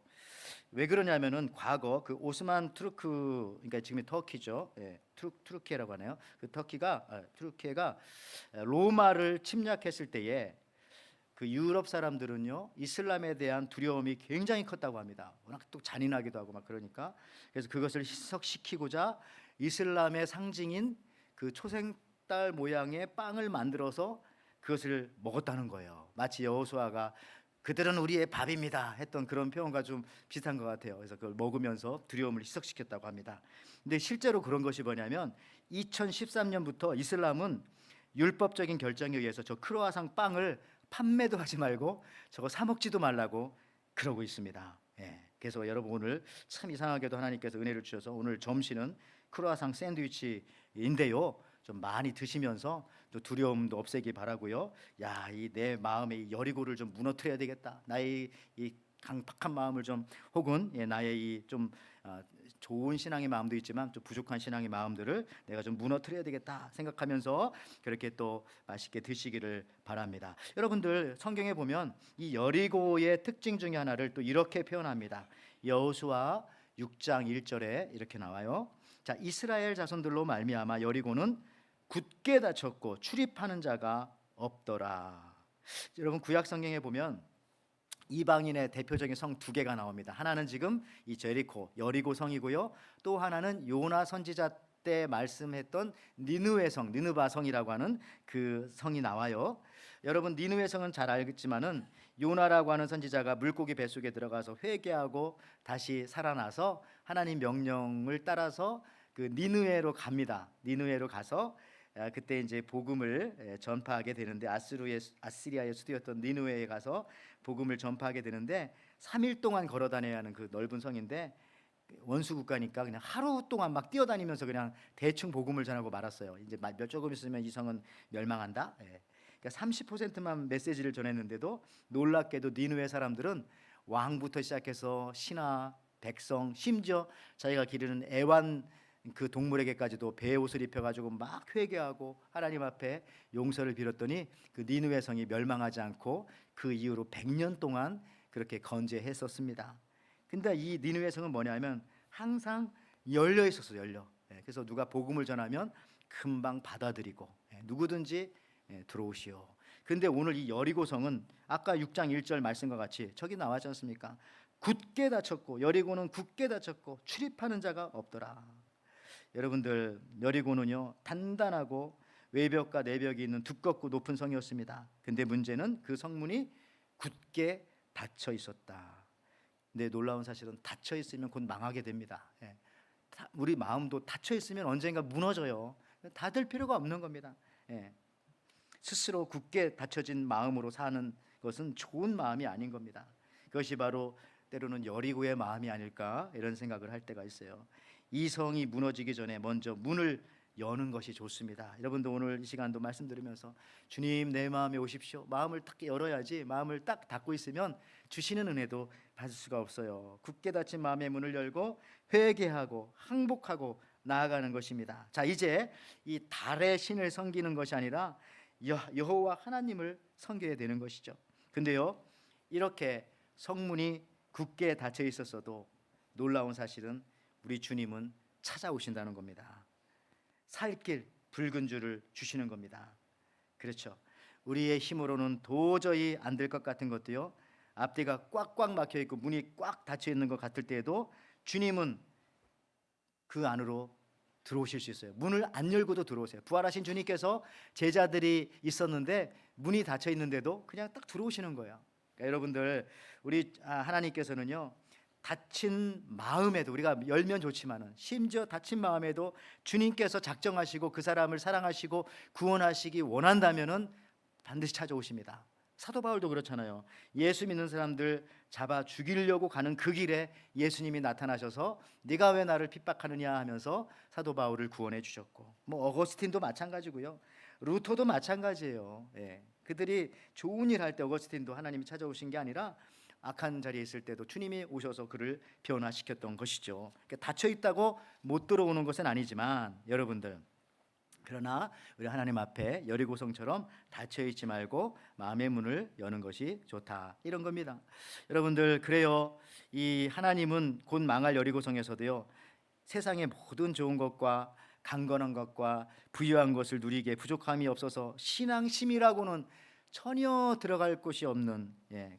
Speaker 3: 왜 그러냐면은 과거 그 오스만 투르크, 그러니까 지금의 터키죠. 예, 투르키라고 하네요. 그 투르키가 로마를 침략했을 때에 그 유럽 사람들은요 이슬람에 대한 두려움이 굉장히 컸다고 합니다. 워낙 또 잔인하기도 하고 막 그러니까. 그래서 그것을 희석시키고자 이슬람의 상징인 그 초생달 모양의 빵을 만들어서 그것을 먹었다는 거예요. 마치 여호수아가 그들은 우리의 밥입니다 했던 그런 표현과 좀 비슷한 것 같아요. 그래서 그걸 먹으면서 두려움을 희석시켰다고 합니다. 근데 실제로 그런 것이 뭐냐면 2013년부터 이슬람은 율법적인 결정에 의해서 저 크로아상 빵을 판매도 하지 말고 저거 사 먹지도 말라고 그러고 있습니다. 예, 그래서 여러분 오늘 참 이상하게도 하나님께서 은혜를 주셔서 오늘 점심은 크로아상 샌드위치인데요. 좀 많이 드시면서 또 두려움도 없애기 바라고요. 야, 이 내 마음의 이 여리고를 좀 무너뜨려야 되겠다. 나의 이 강팍한 마음을 좀, 혹은 나의 이 좀 좋은 신앙의 마음도 있지만 좀 부족한 신앙의 마음들을 내가 좀 무너뜨려야 되겠다 생각하면서 그렇게 또 맛있게 드시기를 바랍니다. 여러분들 성경에 보면 이 여리고의 특징 중에 하나를 또 이렇게 표현합니다. 여호수아 6장 1절에 이렇게 나와요. 자, 이스라엘 자손들로 말미암아 여리고는 굳게 닫혔고 출입하는 자가 없더라. 여러분 구약 성경에 보면 이방인의 대표적인 성 2개가 나옵니다. 하나는 지금 이 제리코 여리고 성이고요. 또 하나는 요나 선지자 때 말씀했던 니느웨 성, 느느바 성이라고 하는 그 성이 나와요. 여러분 니느웨 성은 잘 알겠지만은 요나라고 하는 선지자가 물고기 뱃속에 들어가서 회개하고 다시 살아나서 하나님 명령을 따라서 그 니느웨로 갑니다. 니느웨로 가서 그때 이제 복음을 전파하게 되는데 아시리아의 수도였던 니느웨에 가서 복음을 전파하게 되는데 3일 동안 걸어 다녀야 하는 그 넓은 성인데 원수 국가니까 그냥 하루 동안 막 뛰어다니면서 그냥 대충 복음을 전하고 말았어요. 이제 조금 있으면 이 성은 멸망한다. 그러니까 30%만 메시지를 전했는데도 놀랍게도 니느웨 사람들은 왕부터 시작해서 신하, 백성, 심지어 자기가 기르는 애완 그 동물에게까지도 배의 옷을 입혀가지고 막 회개하고 하나님 앞에 용서를 빌었더니 그 니느웨 성이 멸망하지 않고 그 이후로 100년 동안 그렇게 건재했었습니다. 근데 이 니느웨 성은 뭐냐면 항상 열려 있었어요. 열려. 그래서 누가 복음을 전하면 금방 받아들이고 누구든지 들어오시오. 근데 오늘 이 여리고 성은 아까 6장 1절 말씀과 같이 저기 나왔지 않습니까? 굳게 닫혔고 여리고는 굳게 닫혔고 출입하는 자가 없더라. 여러분들 여리고는요 단단하고 외벽과 내벽이 있는 두껍고 높은 성이었습니다. 근데 문제는 그 성문이 굳게 닫혀 있었다. 근데 놀라운 사실은 닫혀 있으면 곧 망하게 됩니다. 우리 마음도 닫혀 있으면 언젠가 무너져요. 다 될 필요가 없는 겁니다. 예. 스스로 굳게 닫혀진 마음으로 사는 것은 좋은 마음이 아닌 겁니다. 그것이 바로 때로는 여리고의 마음이 아닐까 이런 생각을 할 때가 있어요. 이성이 무너지기 전에 먼저 문을 여는 것이 좋습니다. 여러분도 오늘 이 시간도 말씀 들으면서 주님 내 마음에 오십시오. 마음을 딱 열어야지. 마음을 딱 닫고 있으면 주시는 은혜도 받을 수가 없어요. 굳게 닫힌 마음의 문을 열고 회개하고 항복하고 나아가는 것입니다. 자, 이제 이 달의 신을 섬기는 것이 아니라 여호와 하나님을 섬겨야 되는 것이죠. 근데요, 이렇게 성문이 굳게 닫혀 있었어도 놀라운 사실은 우리 주님은 찾아오신다는 겁니다. 살 길 붉은 줄을 주시는 겁니다. 그렇죠. 우리의 힘으로는 도저히 안 될 것 같은 것도요, 앞뒤가 꽉꽉 막혀 있고 문이 꽉 닫혀 있는 것 같을 때에도 주님은 그 안으로 들어오실 수 있어요. 문을 안 열고도 들어오세요. 부활하신 주님께서 제자들이 있었는데 문이 닫혀 있는데도 그냥 딱 들어오시는 거예요. 그러니까 여러분들, 우리 하나님께서는요, 닫힌 마음에도, 우리가 열면 좋지만은 심지어 닫힌 마음에도 주님께서 작정하시고 그 사람을 사랑하시고 구원하시기 원한다면은 반드시 찾아오십니다. 사도 바울도 그렇잖아요. 예수 믿는 사람들 잡아 죽이려고 가는 그 길에 예수님이 나타나셔서 네가 왜 나를 핍박하느냐 하면서 사도 바울을 구원해 주셨고, 뭐 어거스틴도 마찬가지고요. 루터도 마찬가지예요. 예. 그들이 좋은 일 할 때 어거스틴도 하나님이 찾아오신 게 아니라 악한 자리에 있을 때도 주님이 오셔서 그를 변화시켰던 것이죠. 그러니까 닫혀 있다고 못 들어오는 것은 아니지만 여러분들, 그러나 우리 하나님 앞에 여리고성처럼 닫혀 있지 말고 마음의 문을 여는 것이 좋다, 이런 겁니다. 여러분들, 그래요. 이 하나님은 곧 망할 여리고성에서도요, 세상의 모든 좋은 것과 강건한 것과 부유한 것을 누리기에 부족함이 없어서 신앙심이라고는 전혀 들어갈 곳이 없는,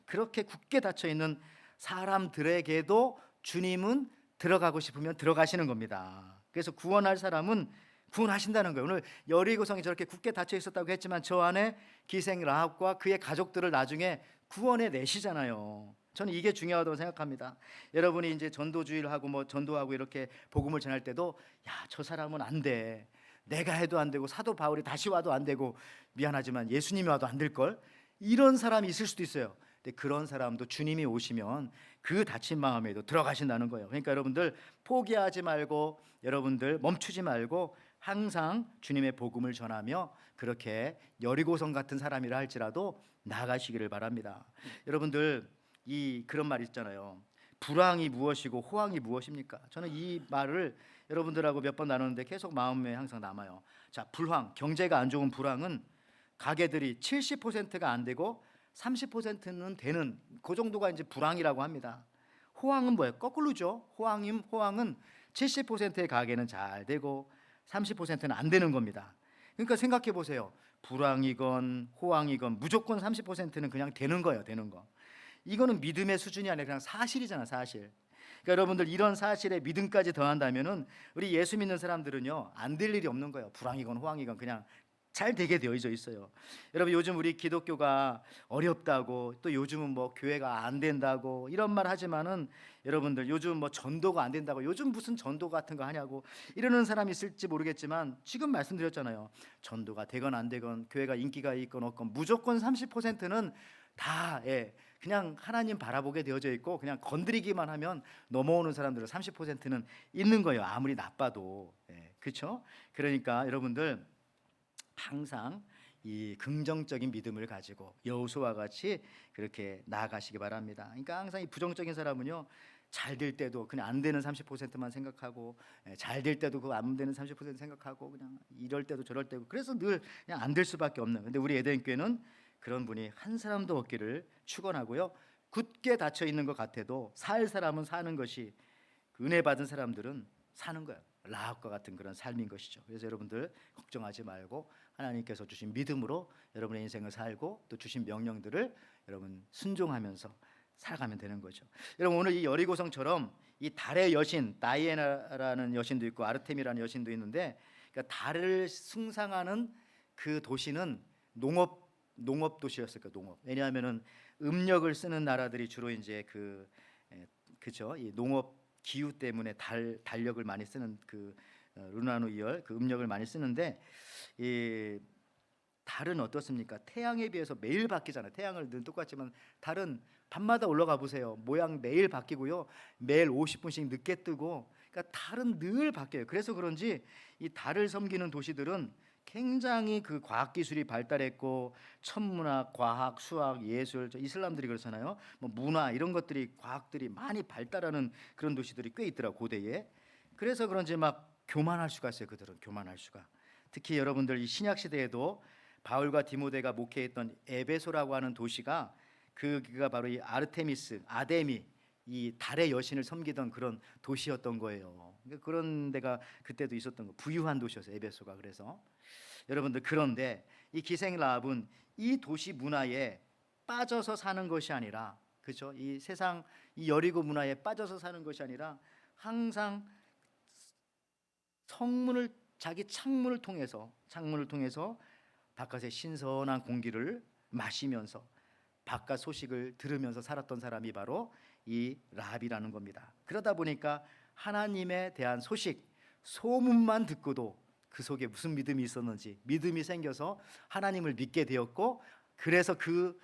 Speaker 3: 그렇게 굳게 닫혀 있는 사람들에게도 주님은 들어가고 싶으면 들어가시는 겁니다. 그래서 구원할 사람은 구원하신다는 거예요. 오늘 여리고성이 저렇게 굳게 닫혀 있었다고 했지만 저 안에 기생 라합과 그의 가족들을 나중에 구원해 내시잖아요. 저는 이게 중요하다고 생각합니다. 여러분이 이제 전도주의를 하고 뭐 전도하고 이렇게 복음을 전할 때도, 야, 저 사람은 안 돼. 내가 해도 안 되고 사도 바울이 다시 와도 안 되고 미안하지만 예수님이 와도 안 될 걸, 이런 사람이 있을 수도 있어요. 근데 그런 사람도 주님이 오시면 그 닫힌 마음에도 들어가신다는 거예요. 그러니까 여러분들 포기하지 말고, 여러분들 멈추지 말고 항상 주님의 복음을 전하며 그렇게 여리고성 같은 사람이라 할지라도 나아가시기를 바랍니다. 여러분들, 그런 말 있잖아요. 불황이 무엇이고 호황이 무엇입니까? 저는 이 말을 여러분들하고 몇 번 나누는데 계속 마음에 항상 남아요. 자, 불황, 경제가 안 좋은 불황은 가게들이 70%가 안 되고 30%는 되는, 그 정도가 이제 불황이라고 합니다. 호황은 뭐예요? 거꾸로죠. 호황은 70%의 가게는 잘 되고 30%는 안 되는 겁니다. 그러니까 생각해 보세요. 불황이건 호황이건 무조건 30%는 그냥 되는 거예요. 되는 거. 이거는 믿음의 수준이 아니라 그냥 사실이잖아, 사실. 그러니까 여러분들, 이런 사실에 믿음까지 더한다면은 우리 예수 믿는 사람들은요, 안 될 일이 없는 거예요. 불황이건 호황이건 그냥 잘 되게 되어져 있어요. 여러분, 요즘 우리 기독교가 어렵다고, 또 요즘은 뭐 교회가 안 된다고 이런 말 하지만은, 여러분들 요즘 뭐 전도가 안 된다고, 요즘 무슨 전도 같은 거 하냐고 이러는 사람이 있을지 모르겠지만, 지금 말씀드렸잖아요. 전도가 되건 안 되건 교회가 인기가 있건 없건 무조건 30%는 다, 그냥 하나님 바라보게 되어져 있고, 그냥 건드리기만 하면 넘어오는 사람들은 30%는 있는 거예요. 아무리 나빠도. 그렇죠? 그러니까 여러분들 항상 이 긍정적인 믿음을 가지고 여호수아와 같이 그렇게 나아가시기 바랍니다. 그러니까 항상 이 부정적인 사람은요, 잘 될 때도 그냥 안 되는 30%만 생각하고, 잘 될 때도 그 안 되는 30% 생각하고, 그냥 이럴 때도 저럴 때고, 그래서 늘 그냥 안 될 수밖에 없는. 근데 우리 에덴 교회는 그런 분이 한 사람도 없기를 축원하고요. 굳게 닫혀 있는 것 같아도 살 사람은 사는 것이, 은혜 받은 사람들은 사는 거예요. 라합과 같은 그런 삶인 것이죠. 그래서 여러분들 걱정하지 말고 하나님께서 주신 믿음으로 여러분의 인생을 살고, 또 주신 명령들을 여러분 순종하면서 살아가면 되는 거죠. 여러분, 오늘 이 여리고성처럼 이 달의 여신, 다이애나라는 여신도 있고 아르테미라는 여신도 있는데, 그러니까 달을 숭상하는 그 도시는 농업 도시였을 거예요. 농업. 왜냐하면은 음력을 쓰는 나라들이 주로 이제 그죠, 이 농업 기후 때문에 달력을 많이 쓰는 그 루나노 이열 그 음력을 많이 쓰는데 이 달은 어떻습니까? 태양에 비해서 매일 바뀌잖아요. 태양을 늘 똑같지만 달은 밤마다 올라가 보세요. 모양 매일 바뀌고요. 매일 50분씩 늦게 뜨고, 그러니까 달은 늘 바뀌어요. 그래서 그런지 이 달을 섬기는 도시들은 굉장히 그 과학 기술이 발달했고, 천문학, 과학, 수학, 예술, 저 이슬람들이 그렇잖아요. 뭐 문화 이런 것들이 과학들이 많이 발달하는 그런 도시들이 꽤 있더라고 고대에. 그래서 그런지 막 교만할 수가 있어요. 그들은 교만할 수가. 특히 여러분들 이 신약 시대에도 바울과 디모데가 목회했던 에베소라고 하는 도시가 그가 바로 이 아르테미스, 아데미, 이 달의 여신을 섬기던 그런 도시였던 거예요. 그러니까 그런 데가 그때도 있었던 거. 부유한 도시였어요, 에베소가. 그래서 여러분들, 그런데 이 기생 라합은 이 도시 문화에 빠져서 사는 것이 아니라, 그렇죠? 이 세상 이 여리고 문화에 빠져서 사는 것이 아니라 항상 성문을, 자기 창문을 통해서 바깥의 신선한 공기를 마시면서 바깥 소식을 들으면서 살았던 사람이 바로 이 라합이라는 겁니다. 그러다 보니까 하나님에 대한 소식, 소문만 듣고도 그 속에 무슨 믿음이 있었는지 믿음이 생겨서 하나님을 믿게 되었고, 그래서 그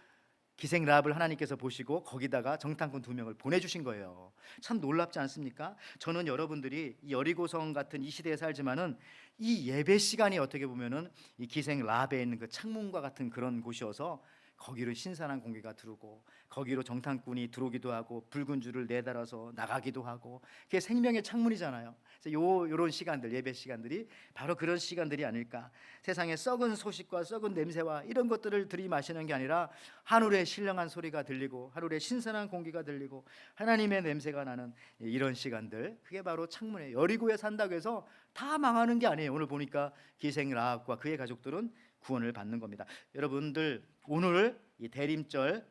Speaker 3: 기생 라합을 하나님께서 보시고 거기다가 정탐꾼 2명을 보내주신 거예요. 참 놀랍지 않습니까? 저는 여러분들이 이 여리고성 같은 이 시대에 살지만은 이 예배 시간이 어떻게 보면은 이 기생 라합에 있는 그 창문과 같은 그런 곳이어서 거기로 신선한 공기가 들어오고, 거기로 정탐꾼이 들어오기도 하고, 붉은 줄을 내달아서 나가기도 하고, 그게 생명의 창문이잖아요. 그래서 요런 시간들, 예배 시간들이 바로 그런 시간들이 아닐까. 세상의 썩은 소식과 썩은 냄새와 이런 것들을 들이마시는 게 아니라 하늘의 신령한 소리가 들리고, 하늘의 신선한 공기가 들리고, 하나님의 냄새가 나는 이런 시간들, 그게 바로 창문이에요. 여리고에 산다고 해서 다 망하는 게 아니에요. 오늘 보니까 기생 라합과 그의 가족들은 구원을 받는 겁니다. 여러분들, 오늘 이 대림절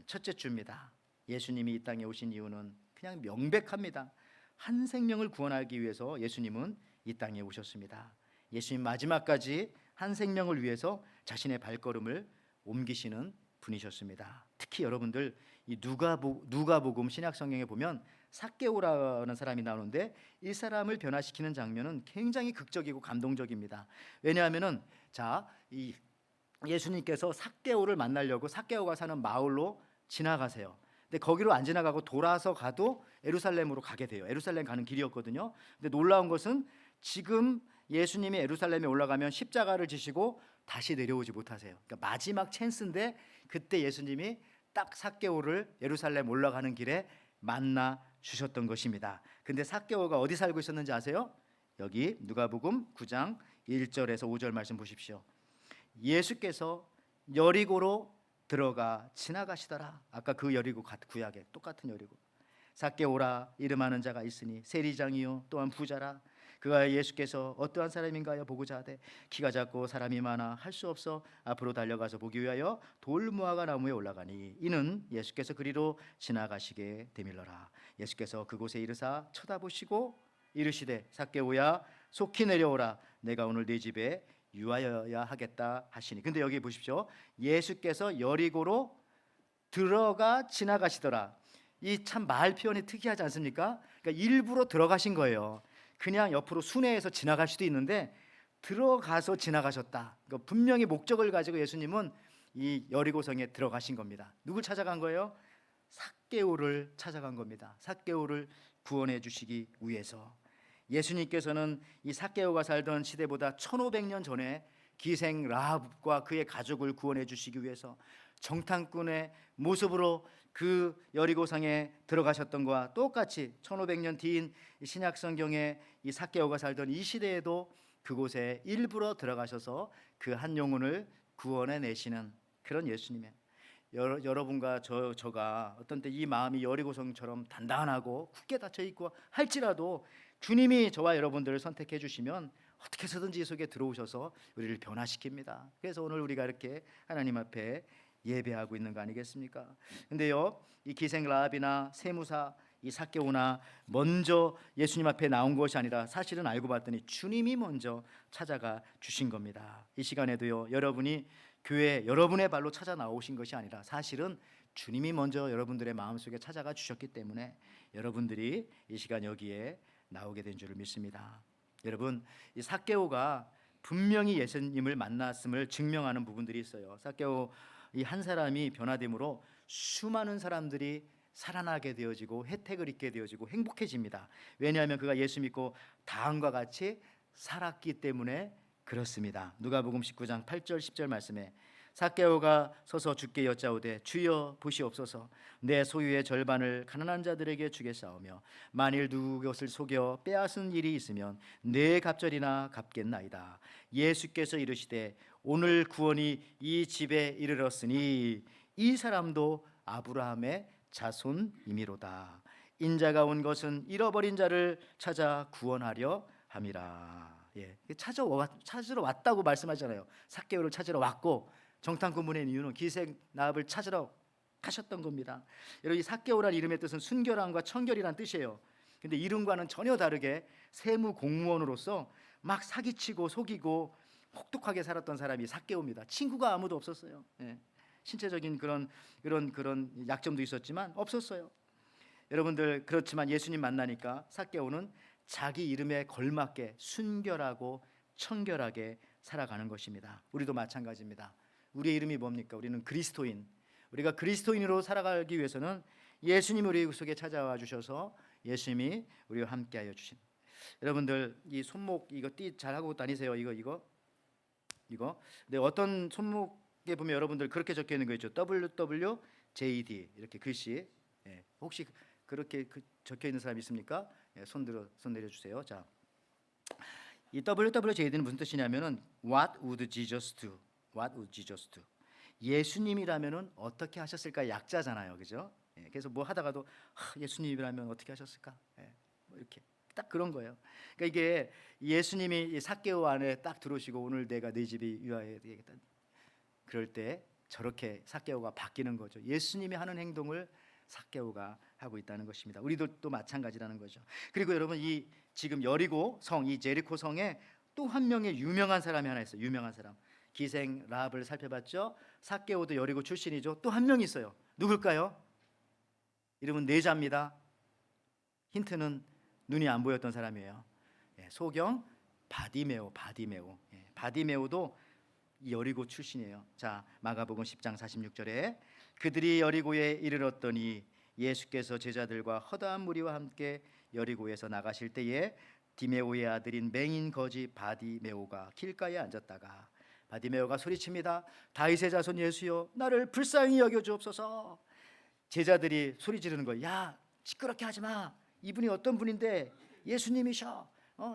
Speaker 3: 첫째 주입니다. 예수님이 이 땅에 오신 이유는 그냥 명백합니다. 한 생명을 구원하기 위해서 예수님은 이 땅에 오셨습니다. 예수님 마지막까지 한 생명을 위해서 자신의 발걸음을 옮기시는 분이셨습니다. 특히 여러분들, 이 누가복음 신약 성경에 보면 삭개오라는 사람이 나오는데, 이 사람을 변화시키는 장면은 굉장히 극적이고 감동적입니다. 왜냐하면은 이 예수님께서 삭개오를 만나려고 삭개오가 사는 마을로 지나가세요. 근데 거기로 안 지나가고 돌아서 가도 예루살렘으로 가게 돼요. 예루살렘 가는 길이었거든요. 근데 놀라운 것은 지금 예수님이 예루살렘에 올라가면 십자가를 지시고 다시 내려오지 못하세요. 그러니까 마지막 찬스인데 그때 예수님이 딱 삭개오를 예루살렘 올라가는 길에 만나 주셨던 것입니다. 근데 삭개오가 어디 살고 있었는지 아세요? 여기 누가복음 9장 1절에서 5절 말씀 보십시오. 예수께서 여리고로 들어가 지나가시더라. 아까 그 여리고 구약에 똑같은 여리고. 삭개오라 이름하는 자가 있으니 세리장이요 또한 부자라. 그가 예수께서 어떠한 사람인가요 보고자 하되 키가 작고 사람이 많아 할 수 없어 앞으로 달려가서 보기 위하여 돌무화과 나무에 올라가니 이는 예수께서 그리로 지나가시게 되밀러라. 예수께서 그곳에 이르사 쳐다보시고 이르시되 삭개오야 속히 내려오라. 내가 오늘 네 집에 유하여야 하겠다 하시니. 근데 여기 보십시오. 예수께서 여리고로 들어가 지나가시더라. 이 참 말 표현이 특이하지 않습니까? 그러니까 일부러 들어가신 거예요. 그냥 옆으로 순회해서 지나갈 수도 있는데 들어가서 지나가셨다. 그러니까 분명히 목적을 가지고 예수님은 이 여리고성에 들어가신 겁니다. 누굴 찾아간 거예요? 삭개오를 찾아간 겁니다. 삭개오를 구원해 주시기 위해서. 예수님께서는 이 삭개오가 살던 시대보다 1500년 전에 기생 라합과 그의 가족을 구원해 주시기 위해서 정탐꾼의 모습으로 그 여리고성에 들어가셨던 것과 똑같이 1500년 뒤인 신약 성경에 이 삭개오가 살던 이 시대에도 그곳에 일부러 들어가셔서 그 한 영혼을 구원해 내시는 그런 예수님의, 여러분과 저가 어떤 때 이 마음이 여리고성처럼 단단하고 굳게 닫혀 있고 할지라도 주님이 저와 여러분들을 선택해 주시면 어떻게 해서든지 이 속에 들어오셔서 우리를 변화시킵니다. 그래서 오늘 우리가 이렇게 하나님 앞에 예배하고 있는 거 아니겠습니까? 근데요, 이 기생 라합이나 세무사 이 삭개오나 먼저 예수님 앞에 나온 것이 아니라 사실은 알고 봤더니 주님이 먼저 찾아가 주신 겁니다. 이 시간에도요, 여러분이 교회 여러분의 발로 찾아 나오신 것이 아니라 사실은 주님이 먼저 여러분들의 마음속에 찾아가 주셨기 때문에 여러분들이 이 시간 여기에 나오게 된 줄을 믿습니다. 여러분, 이 삭개오가 분명히 예수님을 만났음을 증명하는 부분들이 있어요. 삭개오 이 한 사람이 변화됨으로 수많은 사람들이 살아나게 되어지고 혜택을 입게 되어지고 행복해집니다. 왜냐하면 그가 예수 믿고 다음과 같이 살았기 때문에 그렇습니다. 누가복음 19장 8절 10절 말씀에 삭개오가 서서 주께 여짜오되 주여 보시옵소서 내 소유의 절반을 가난한 자들에게 주겠사오며 만일 누구 것을 속여 빼앗은 일이 있으면 네 갑절이나 갚겠나이다. 예수께서 이르시되 오늘 구원이 이 집에 이르렀으니 이 사람도 아브라함의 자손이미로다. 인자가 온 것은 잃어버린 자를 찾아 구원하려 함이라. 찾으러 왔다고 말씀하잖아요. 삭개오를 찾으러 왔고 정탐꾼 보낸 이유는 기생 라합을 찾으러 가셨던 겁니다. 여러분, 이 삭개오란 이름의 뜻은 순결함과 청결이란 뜻이에요. 근데 이름과는 전혀 다르게 세무 공무원으로서 막 사기치고 속이고 혹독하게 살았던 사람이 삭개오입니다. 친구가 아무도 없었어요. 신체적인 그런 약점도 있었지만 없었어요. 여러분들, 그렇지만 예수님 만나니까 삭개오는 자기 이름에 걸맞게 순결하고 청결하게 살아가는 것입니다. 우리도 마찬가지입니다. 우리의 이름이 뭡니까? 우리는 그리스도인. 우리가 그리스도인으로 살아가기 위해서는 예수님이 우리 속에 찾아와 주셔서 예수님이 우리와 함께하여 주신. 여러분들, 이 손목 이거 띠 잘하고 다니세요. 이거. 근데 어떤 손목에 보면 여러분들 그렇게 적혀 있는 거 있죠. WWJD 이렇게 글씨. 혹시 그렇게 적혀 있는 사람 있습니까? 손 내려주세요. 자, 이 WWJD는 무슨 뜻이냐면은 What would Jesus do? What would Jesus do? 예수님이라면은 어떻게 하셨을까? 약자잖아요, 그죠? 그래서 뭐 하다가도 예수님이라면 어떻게 하셨을까? 뭐 이렇게 딱 그런 거예요. 그러니까 이게 예수님이 삭개오 안에 딱 들어오시고 오늘 내가 네 집이 유하여야 되겠다. 그럴 때 저렇게 삭개오가 바뀌는 거죠. 예수님이 하는 행동을 삭개오가 하고 있다는 것입니다. 우리도 또 마찬가지라는 거죠. 그리고 여러분, 이 지금 여리고 성, 이 제리코 성에 또 한 명의 유명한 사람이 하나 있어요. 유명한 사람. 기생 라합을 살펴봤죠. 삭개오도 여리고 출신이죠. 또 한 명 있어요. 누굴까요? 이름은 내자입니다. 힌트는 눈이 안 보였던 사람이에요. 소경 바디메오. 바디메오도 여리고 출신이에요. 자, 마가복음 10장 46절에 그들이 여리고에 이르렀더니 예수께서 제자들과 허다한 무리와 함께 여리고에서 나가실 때에 디메오의 아들인 맹인 거지 바디메오가 길가에 앉았다가 바디메오가 소리칩니다. 다윗의 자손 예수여, 나를 불쌍히 여겨 주옵소서. 제자들이 소리 지르는 거예요. 야, 시끄럽게 하지 마. 이분이 어떤 분인데 예수님이셔.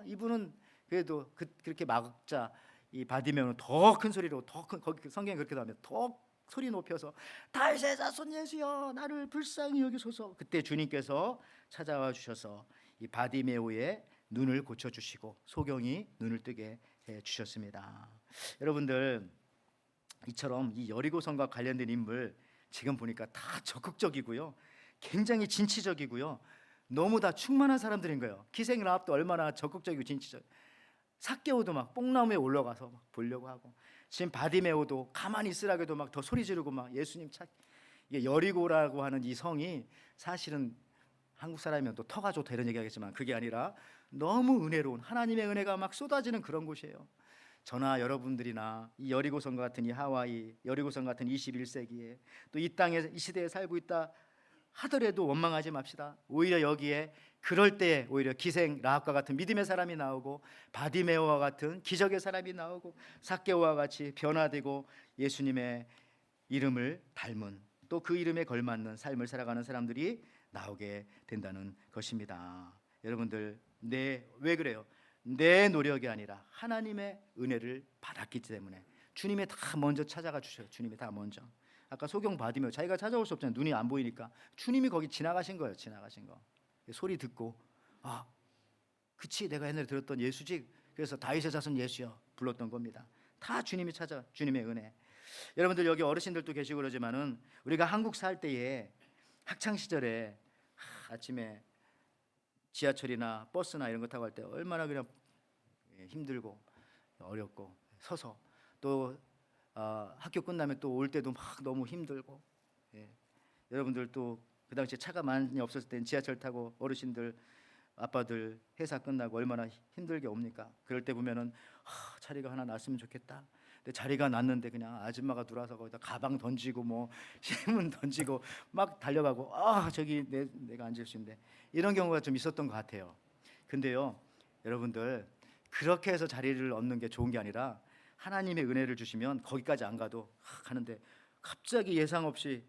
Speaker 3: 이분은 그래도 그렇게 막자 이 바디메오는 더 큰 소리로 거기 성경에 그렇게 나오면 더 소리 높여서 다윗의 자손 예수여, 나를 불쌍히 여기소서. 그때 주님께서 찾아와 주셔서 이 바디메오의 눈을 고쳐 주시고 소경이 눈을 뜨게 해 주셨습니다. 여러분들, 이처럼 이 여리고성과 관련된 인물 지금 보니까 다 적극적이고요, 굉장히 진취적이고요, 너무 다 충만한 사람들인 거예요. 기생 라합도 얼마나 적극적이고 진취적. 삭개오도 막 뽕나무에 올라가서 막 보려고 하고, 지금 바디메오도 가만히 있으라고도 막 더 소리 지르고 막 예수님 찾. 이게 여리고라고 하는 이 성이 사실은 한국 사람이면 또 터가 좋다 이런 얘기하겠지만 그게 아니라 너무 은혜로운 하나님의 은혜가 막 쏟아지는 그런 곳이에요. 저나 여러분들이나 이 여리고성 같은 이 하와이, 여리고성 같은 21세기에 또 이 땅에 이 시대에 살고 있다 하더라도 원망하지 맙시다. 오히려 여기에 그럴 때 오히려 기생 라합과 같은 믿음의 사람이 나오고 바디메오와 같은 기적의 사람이 나오고 삭개오와 같이 변화되고 예수님의 이름을 닮은 또 그 이름에 걸맞는 삶을 살아가는 사람들이 나오게 된다는 것입니다. 여러분들, 왜 그래요? 내 노력이 아니라 하나님의 은혜를 받았기 때문에 주님이 다 먼저 찾아가 주셔요. 주님이 다 먼저. 아까 소경 바디메오 자기가 찾아올 수 없잖아요. 눈이 안 보이니까 주님이 거기 지나가신 거예요. 지나가신 거. 소리 듣고 그치, 내가 옛날에 들었던 예수지. 그래서 다윗의 자손 예수여 불렀던 겁니다. 다 주님이 찾아, 주님의 은혜. 여러분들, 여기 어르신들도 계시고 그러지만은 우리가 한국 살 때에 학창 시절에 아침에 지하철이나 버스나 이런 거 타고 갈 때 얼마나 그냥 힘들고 어렵고 서서 또 학교 끝나면 또 올 때도 막 너무 힘들고. 여러분들 또 그 당시에 차가 많이 없었을 땐 지하철 타고 어르신들 아빠들 회사 끝나고 얼마나 힘들게 옵니까? 그럴 때 보면은 자리가 하나 났으면 좋겠다. 근데 자리가 났는데 그냥 아줌마가 들어와서 거기다 가방 던지고 뭐 신문 던지고 막 달려가고 저기 내가 앉을 수 있는데 이런 경우가 좀 있었던 것 같아요. 근데요, 여러분들 그렇게 해서 자리를 얻는 게 좋은 게 아니라 하나님의 은혜를 주시면 거기까지 안 가도 가는데 갑자기 예상 없이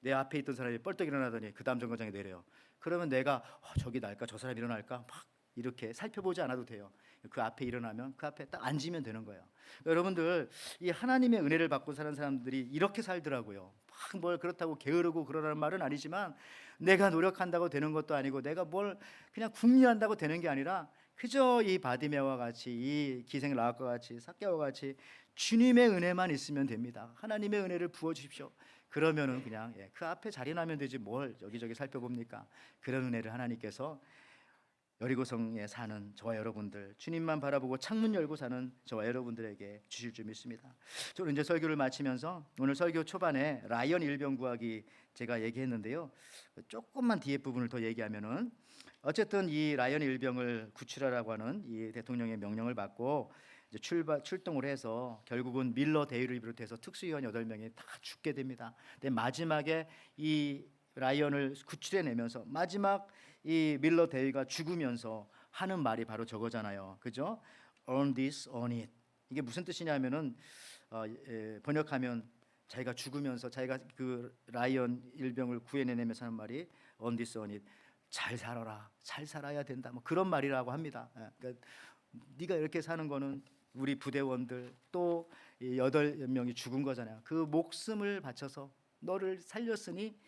Speaker 3: 내 앞에 있던 사람이 뻘떡 일어나더니 그 다음 정거장에 내려요. 그러면 내가 저기 날까 저 사람 일어날까 막 이렇게 살펴보지 않아도 돼요. 그 앞에 일어나면 그 앞에 딱 앉으면 되는 거예요. 여러분들 이 하나님의 은혜를 받고 사는 사람들이 이렇게 살더라고요. 막 뭘 그렇다고 게으르고 그러라는 말은 아니지만 내가 노력한다고 되는 것도 아니고 내가 뭘 그냥 궁리한다고 되는 게 아니라 그저 이 바디메와 같이 이 기생 라합과 같이 삭개와 같이 주님의 은혜만 있으면 됩니다. 하나님의 은혜를 부어 주십시오. 그러면은 그냥 그 앞에 자리 나면 되지 뭘 여기저기 살펴봅니까? 그런 은혜를 하나님께서 여리고성에 사는 저와 여러분들, 주님만 바라보고 창문 열고 사는 저와 여러분들에게 주실 줄 믿습니다. 저는 이제 설교를 마치면서 오늘 설교 초반에 라이언 일병 구하기 제가 얘기했는데요. 조금만 뒤에 부분을 더 얘기하면은 어쨌든 이 라이언 일병을 구출하라고 하는 이 대통령의 명령을 받고 이제 출동을 해서 결국은 밀러 대위를 비롯해서 특수요원 8명이 다 죽게 됩니다. 근데 마지막에 이 라이언을 구출해내면서 마지막 이 밀러 대위가 죽으면서 하는 말이 바로 저거잖아요. 그죠? Earn this, earn it. 이게 무슨 뜻이냐면은 번역하면 자기가 죽으면서 자기가 그 라이언 일병을 구해내면서 하는 말이 earn this, earn it. 잘 살아라, 잘 살아야 된다. 뭐 그런 말이라고 합니다. 그러니까 네가 이렇게 사는 거는 우리 부대원들 또 8명이 죽은 거잖아요. 그 목숨을 바쳐서 너를 살렸으니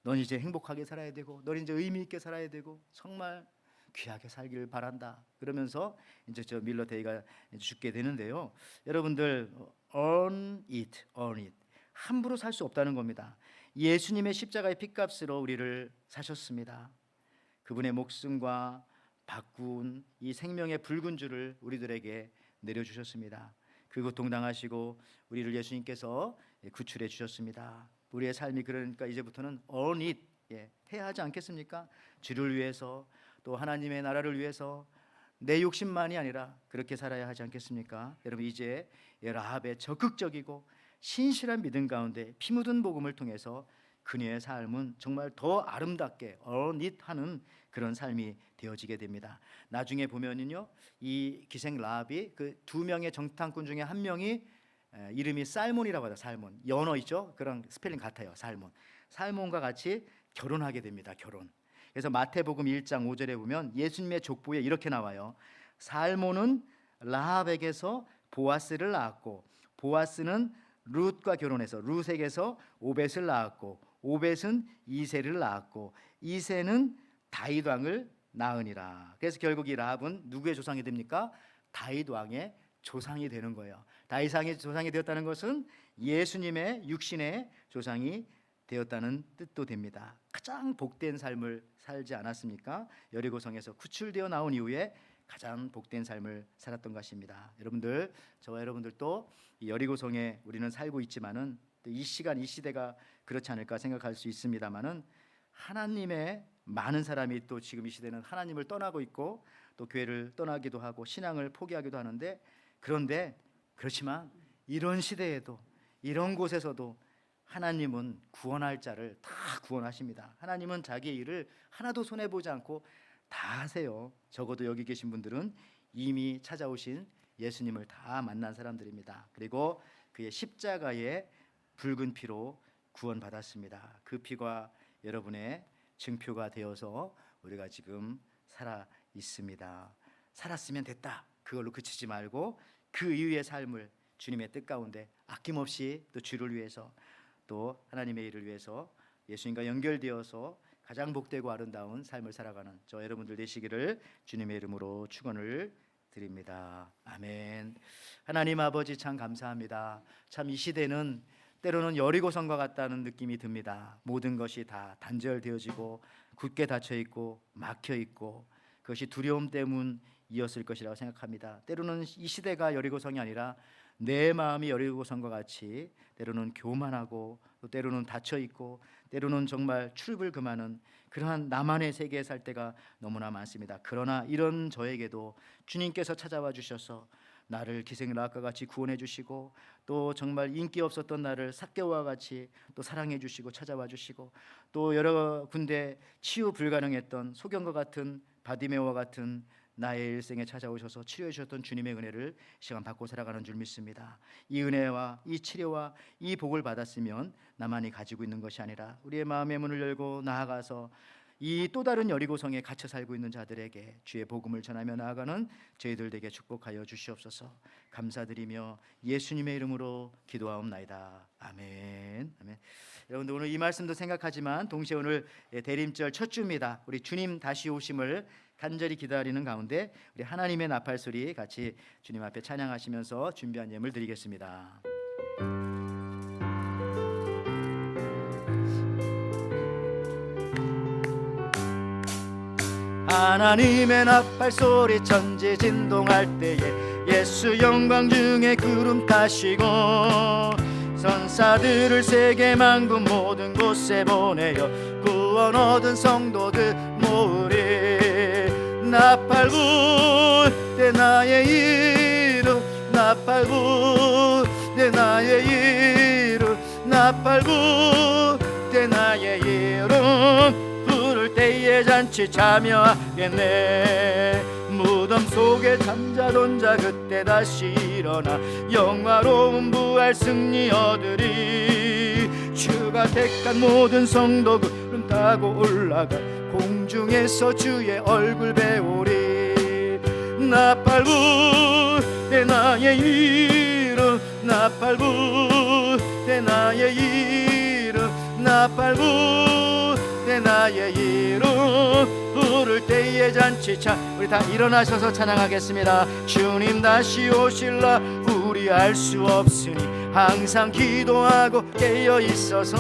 Speaker 3: 넌 이제 행복하게 살아야 되고 넌 이제 의미 있게 살아야 되고 정말 귀하게 살기를 바란다. 그러면서 이제 저 밀러 데이가 죽게 되는데요. 여러분들 earn it, earn it. 함부로 살 수 없다는 겁니다. 예수님의 십자가의 핏값으로 우리를 사셨습니다. 그분의 목숨과 바꾼 이 생명의 붉은 줄을 우리들에게 내려주셨습니다. 그 고통당하시고 우리를 예수님께서 구출해 주셨습니다. 우리의 삶이 그러니까 이제부터는 earn it 해야 하지 않겠습니까? 주를 위해서 또 하나님의 나라를 위해서 내 욕심만이 아니라 그렇게 살아야 하지 않겠습니까? 여러분 이제 라합의 적극적이고 신실한 믿음 가운데 피 묻은 복음을 통해서 그녀의 삶은 정말 더 아름답게 earn it 하는 그런 삶이 되어지게 됩니다. 나중에 보면은요, 이 기생 라합이 그 2명의 정탐꾼 중에 1명이 이름이 살몬이라고 하죠. 살몬. 연어 있죠? 그런 스펠링 같아요. 살몬. 살몬과 같이 결혼하게 됩니다. 결혼. 그래서 마태복음 1장 5절에 보면 예수님의 족보에 이렇게 나와요. 살몬은 라합에게서 보아스를 낳았고 보아스는 룻과 결혼해서 룻에게서 오벳을 낳았고 오벳은 이새를 낳았고 이새는 다윗 왕을 낳으니라. 그래서 결국 이 라합은 누구의 조상이 됩니까? 다윗 왕의 조상이 되는 거예요. 다윗 왕의 조상이 되었다는 것은 예수님의 육신의 조상이 되었다는 뜻도 됩니다. 가장 복된 삶을 살지 않았습니까? 여리고성에서 구출되어 나온 이후에 가장 복된 삶을 살았던 것입니다. 여러분들, 저와 여러분들도 이 여리고성에 우리는 살고 있지만은 또 이 시간 이 시대가 그렇지 않을까 생각할 수 있습니다만은 하나님의 많은 사람이 또 지금 이 시대는 하나님을 떠나고 있고 또 교회를 떠나기도 하고 신앙을 포기하기도 하는데 그런데 그렇지만 이런 시대에도 이런 곳에서도 하나님은 구원할 자를 다 구원하십니다. 하나님은 자기의 일을 하나도 손해보지 않고 다 하세요. 적어도 여기 계신 분들은 이미 찾아오신 예수님을 다 만난 사람들입니다. 그리고 그의 십자가의 붉은 피로 구원받았습니다. 그 피가 여러분의 증표가 되어서 우리가 지금 살아 있습니다. 살았으면 됐다. 그걸로 그치지 말고 그 이후의 삶을 주님의 뜻 가운데 아낌없이 또 주를 위해서 또 하나님의 일을 위해서 예수님과 연결되어서 가장 복되고 아름다운 삶을 살아가는 저 여러분들 되시기를 주님의 이름으로 축원을 드립니다. 아멘. 하나님 아버지 참 감사합니다. 참 이 시대는 때로는 여리고성과 같다는 느낌이 듭니다. 모든 것이 다 단절되어지고 굳게 닫혀 있고 막혀 있고 그것이 두려움 때문이었을 것이라고 생각합니다. 때로는 이 시대가 여리고성이 아니라 내 마음이 여리고성과 같이 때로는 교만하고 또 때로는 닫혀 있고 때로는 정말 출입을 금하는 그러한 나만의 세계에 살 때가 너무나 많습니다. 그러나 이런 저에게도 주님께서 찾아와 주셔서 나를 기생락과 같이 구원해 주시고 또 정말 인기 없었던 나를 삭개와 같이 또 사랑해 주시고 찾아와 주시고 또 여러 군데 치유 불가능했던 소경과 같은 바디메오와 같은 나의 일생에 찾아오셔서 치료해 주셨던 주님의 은혜를 시간 받고 살아가는 줄 믿습니다. 이 은혜와 이 치료와 이 복을 받았으면 나만이 가지고 있는 것이 아니라 우리의 마음의 문을 열고 나아가서 이 또 다른 여리고성에 갇혀 살고 있는 자들에게 주의 복음을 전하며 나아가는 저희들 되게 축복하여 주시옵소서. 감사드리며 예수님의 이름으로 기도하옵나이다. 아멘. 아멘. 여러분들 오늘 이 말씀도 생각하지만 동시에 오늘 대림절 첫 주입니다. 우리 주님 다시 오심을 간절히 기다리는 가운데 우리 하나님의 나팔 소리 같이 주님 앞에 찬양하시면서 준비한 예물 드리겠습니다. 하나님의 나팔 소리 천지 진동할 때에 예수 영광 중에 구름 타시고 선사들을 세계 만국 모든 곳에 보내어 구원 얻은 성도들 모으리. 나팔 불 때 나의 이름 나팔 불 때 나의 이름 나팔 불 때 나의 이름 부를 때에 잔치 참여하겠네. 무덤 속에 잠자던 자 그때 다시 일어나 영화로운 부활 승리 얻으리. 주가 택한 모든 성도 구름 타고 올라가 공중에서 주의 얼굴 배우리. 나팔 불 때 나의 이름 나팔 불 때 나의 이름 나팔 불 때 나의 이름 부를 때에 잔치 참. 우리 다 일어나셔서 찬양하겠습니다. 주님 다시 오실라 우리 알 수 없으니 항상 기도하고 깨어 있어서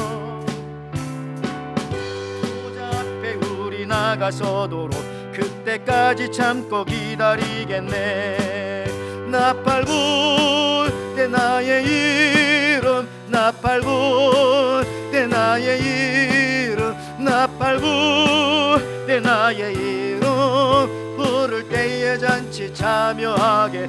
Speaker 3: 보좌 앞에 우리 나가서도록 그때까지 참고 기다리겠네. 나팔 불 때 나의 이름 나팔 불 때 나의 이름 나팔 불 때 나의 이름 부를 때에 잔치 참여하겠네.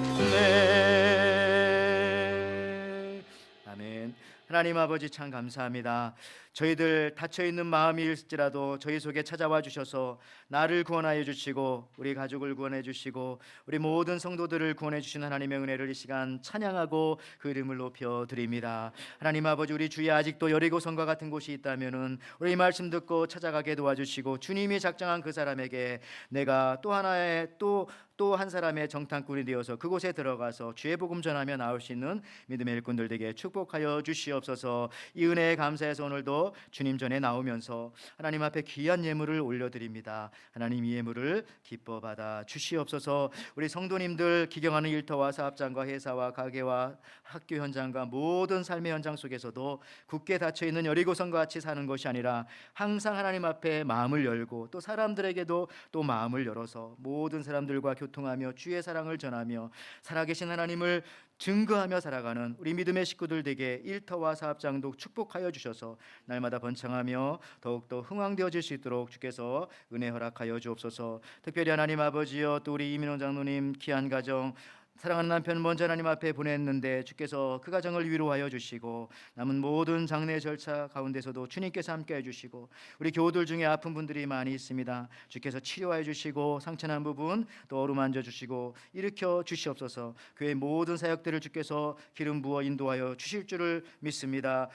Speaker 3: 아멘. 하나님 아버지 참 감사합니다. 저희들 닫혀있는 마음일지라도 저희 속에 찾아와 주셔서 나를 구원하여 주시고 우리 가족을 구원해 주시고 우리 모든 성도들을 구원해 주신 하나님의 은혜를 이 시간 찬양하고 그 이름을 높여 드립니다. 하나님 아버지 우리 주위에 아직도 여리고성과 같은 곳이 있다면은 우리 말씀 듣고 찾아가게 도와주시고 주님이 작정한 그 사람에게 내가 또 하나의 또 한 사람의 정탐꾼이 되어서 그곳에 들어가서 주의 복음 전하며 나올 수 있는 믿음의 일꾼들 되게 축복하여 주시옵소서. 이 은혜에 감사해서 오늘도 주님 전에 나오면서 하나님 앞에 귀한 예물을 올려드립니다. 하나님 이 예물을 기뻐 받아 주시옵소서. 우리 성도님들 기경하는 일터와 사업장과 회사와 가게와 학교 현장과 모든 삶의 현장 속에서도 굳게 닫혀있는 여리고성과 같이 사는 것이 아니라 항상 하나님 앞에 마음을 열고 또 사람들에게도 또 마음을 열어서 모든 사람들과 교통하며 주의 사랑을 전하며 살아계신 하나님을 증거하며 살아가는 우리 믿음의 식구들 되게 일터와 사업장도 축복하여 주셔서 날마다 번창하며 더욱더 흥왕되어질 수 있도록 주께서 은혜 허락하여 주옵소서. 특별히 하나님 아버지여 또 우리 이민호 장로님 귀한 가정 사랑하는 남편 먼저 하나님 앞에 보냈는데 주께서 그 가정을 위로하여 주시고 남은 모든 장례 절차 가운데서도 주님께서 함께 해주시고 우리 교우들 중에 아픈 분들이 많이 있습니다. 주께서 치료하여 주시고 상처난 부분 또 어루만져 주시고 일으켜 주시옵소서. 교회 모든 사역들을 주께서 기름 부어 인도하여 주실 줄을 믿습니다.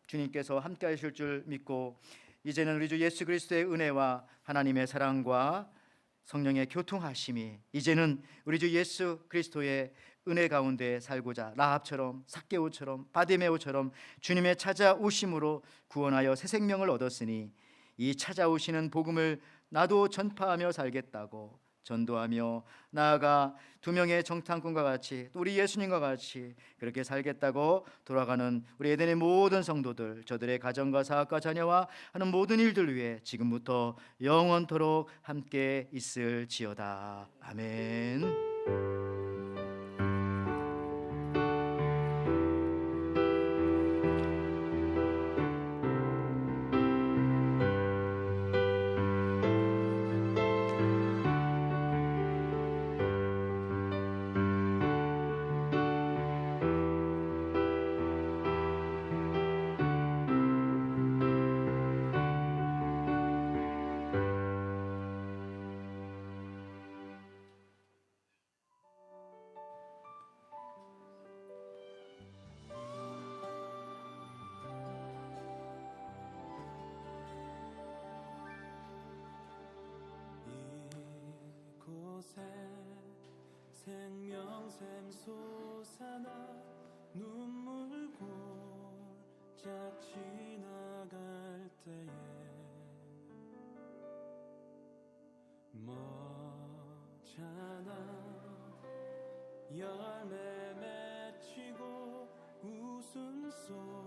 Speaker 3: 주님께서 함께 하실 줄 믿고 이제는 우리 주 예수 그리스도의 은혜와 하나님의 사랑과 성령의 교통하심이 이제는 우리 주 예수 그리스도의 은혜 가운데 살고자 라합처럼 삭개오처럼 바디메오처럼 주님의 찾아오심으로 구원하여 새 생명을 얻었으니 이 찾아오시는 복음을 나도 전파하며 살겠다고 전도하며 나아가 두 명의 정탐꾼과 같이 또 우리 예수님과 같이 그렇게 살겠다고 돌아가는 우리 에덴의 모든 성도들 저들의 가정과 사업과 자녀와 하는 모든 일들 위해 지금부터 영원토록 함께 있을지어다. 아멘.
Speaker 4: 평생 솟아나 눈물 골짝 지나갈 때에 머잖아 열매 맺히고 웃음소리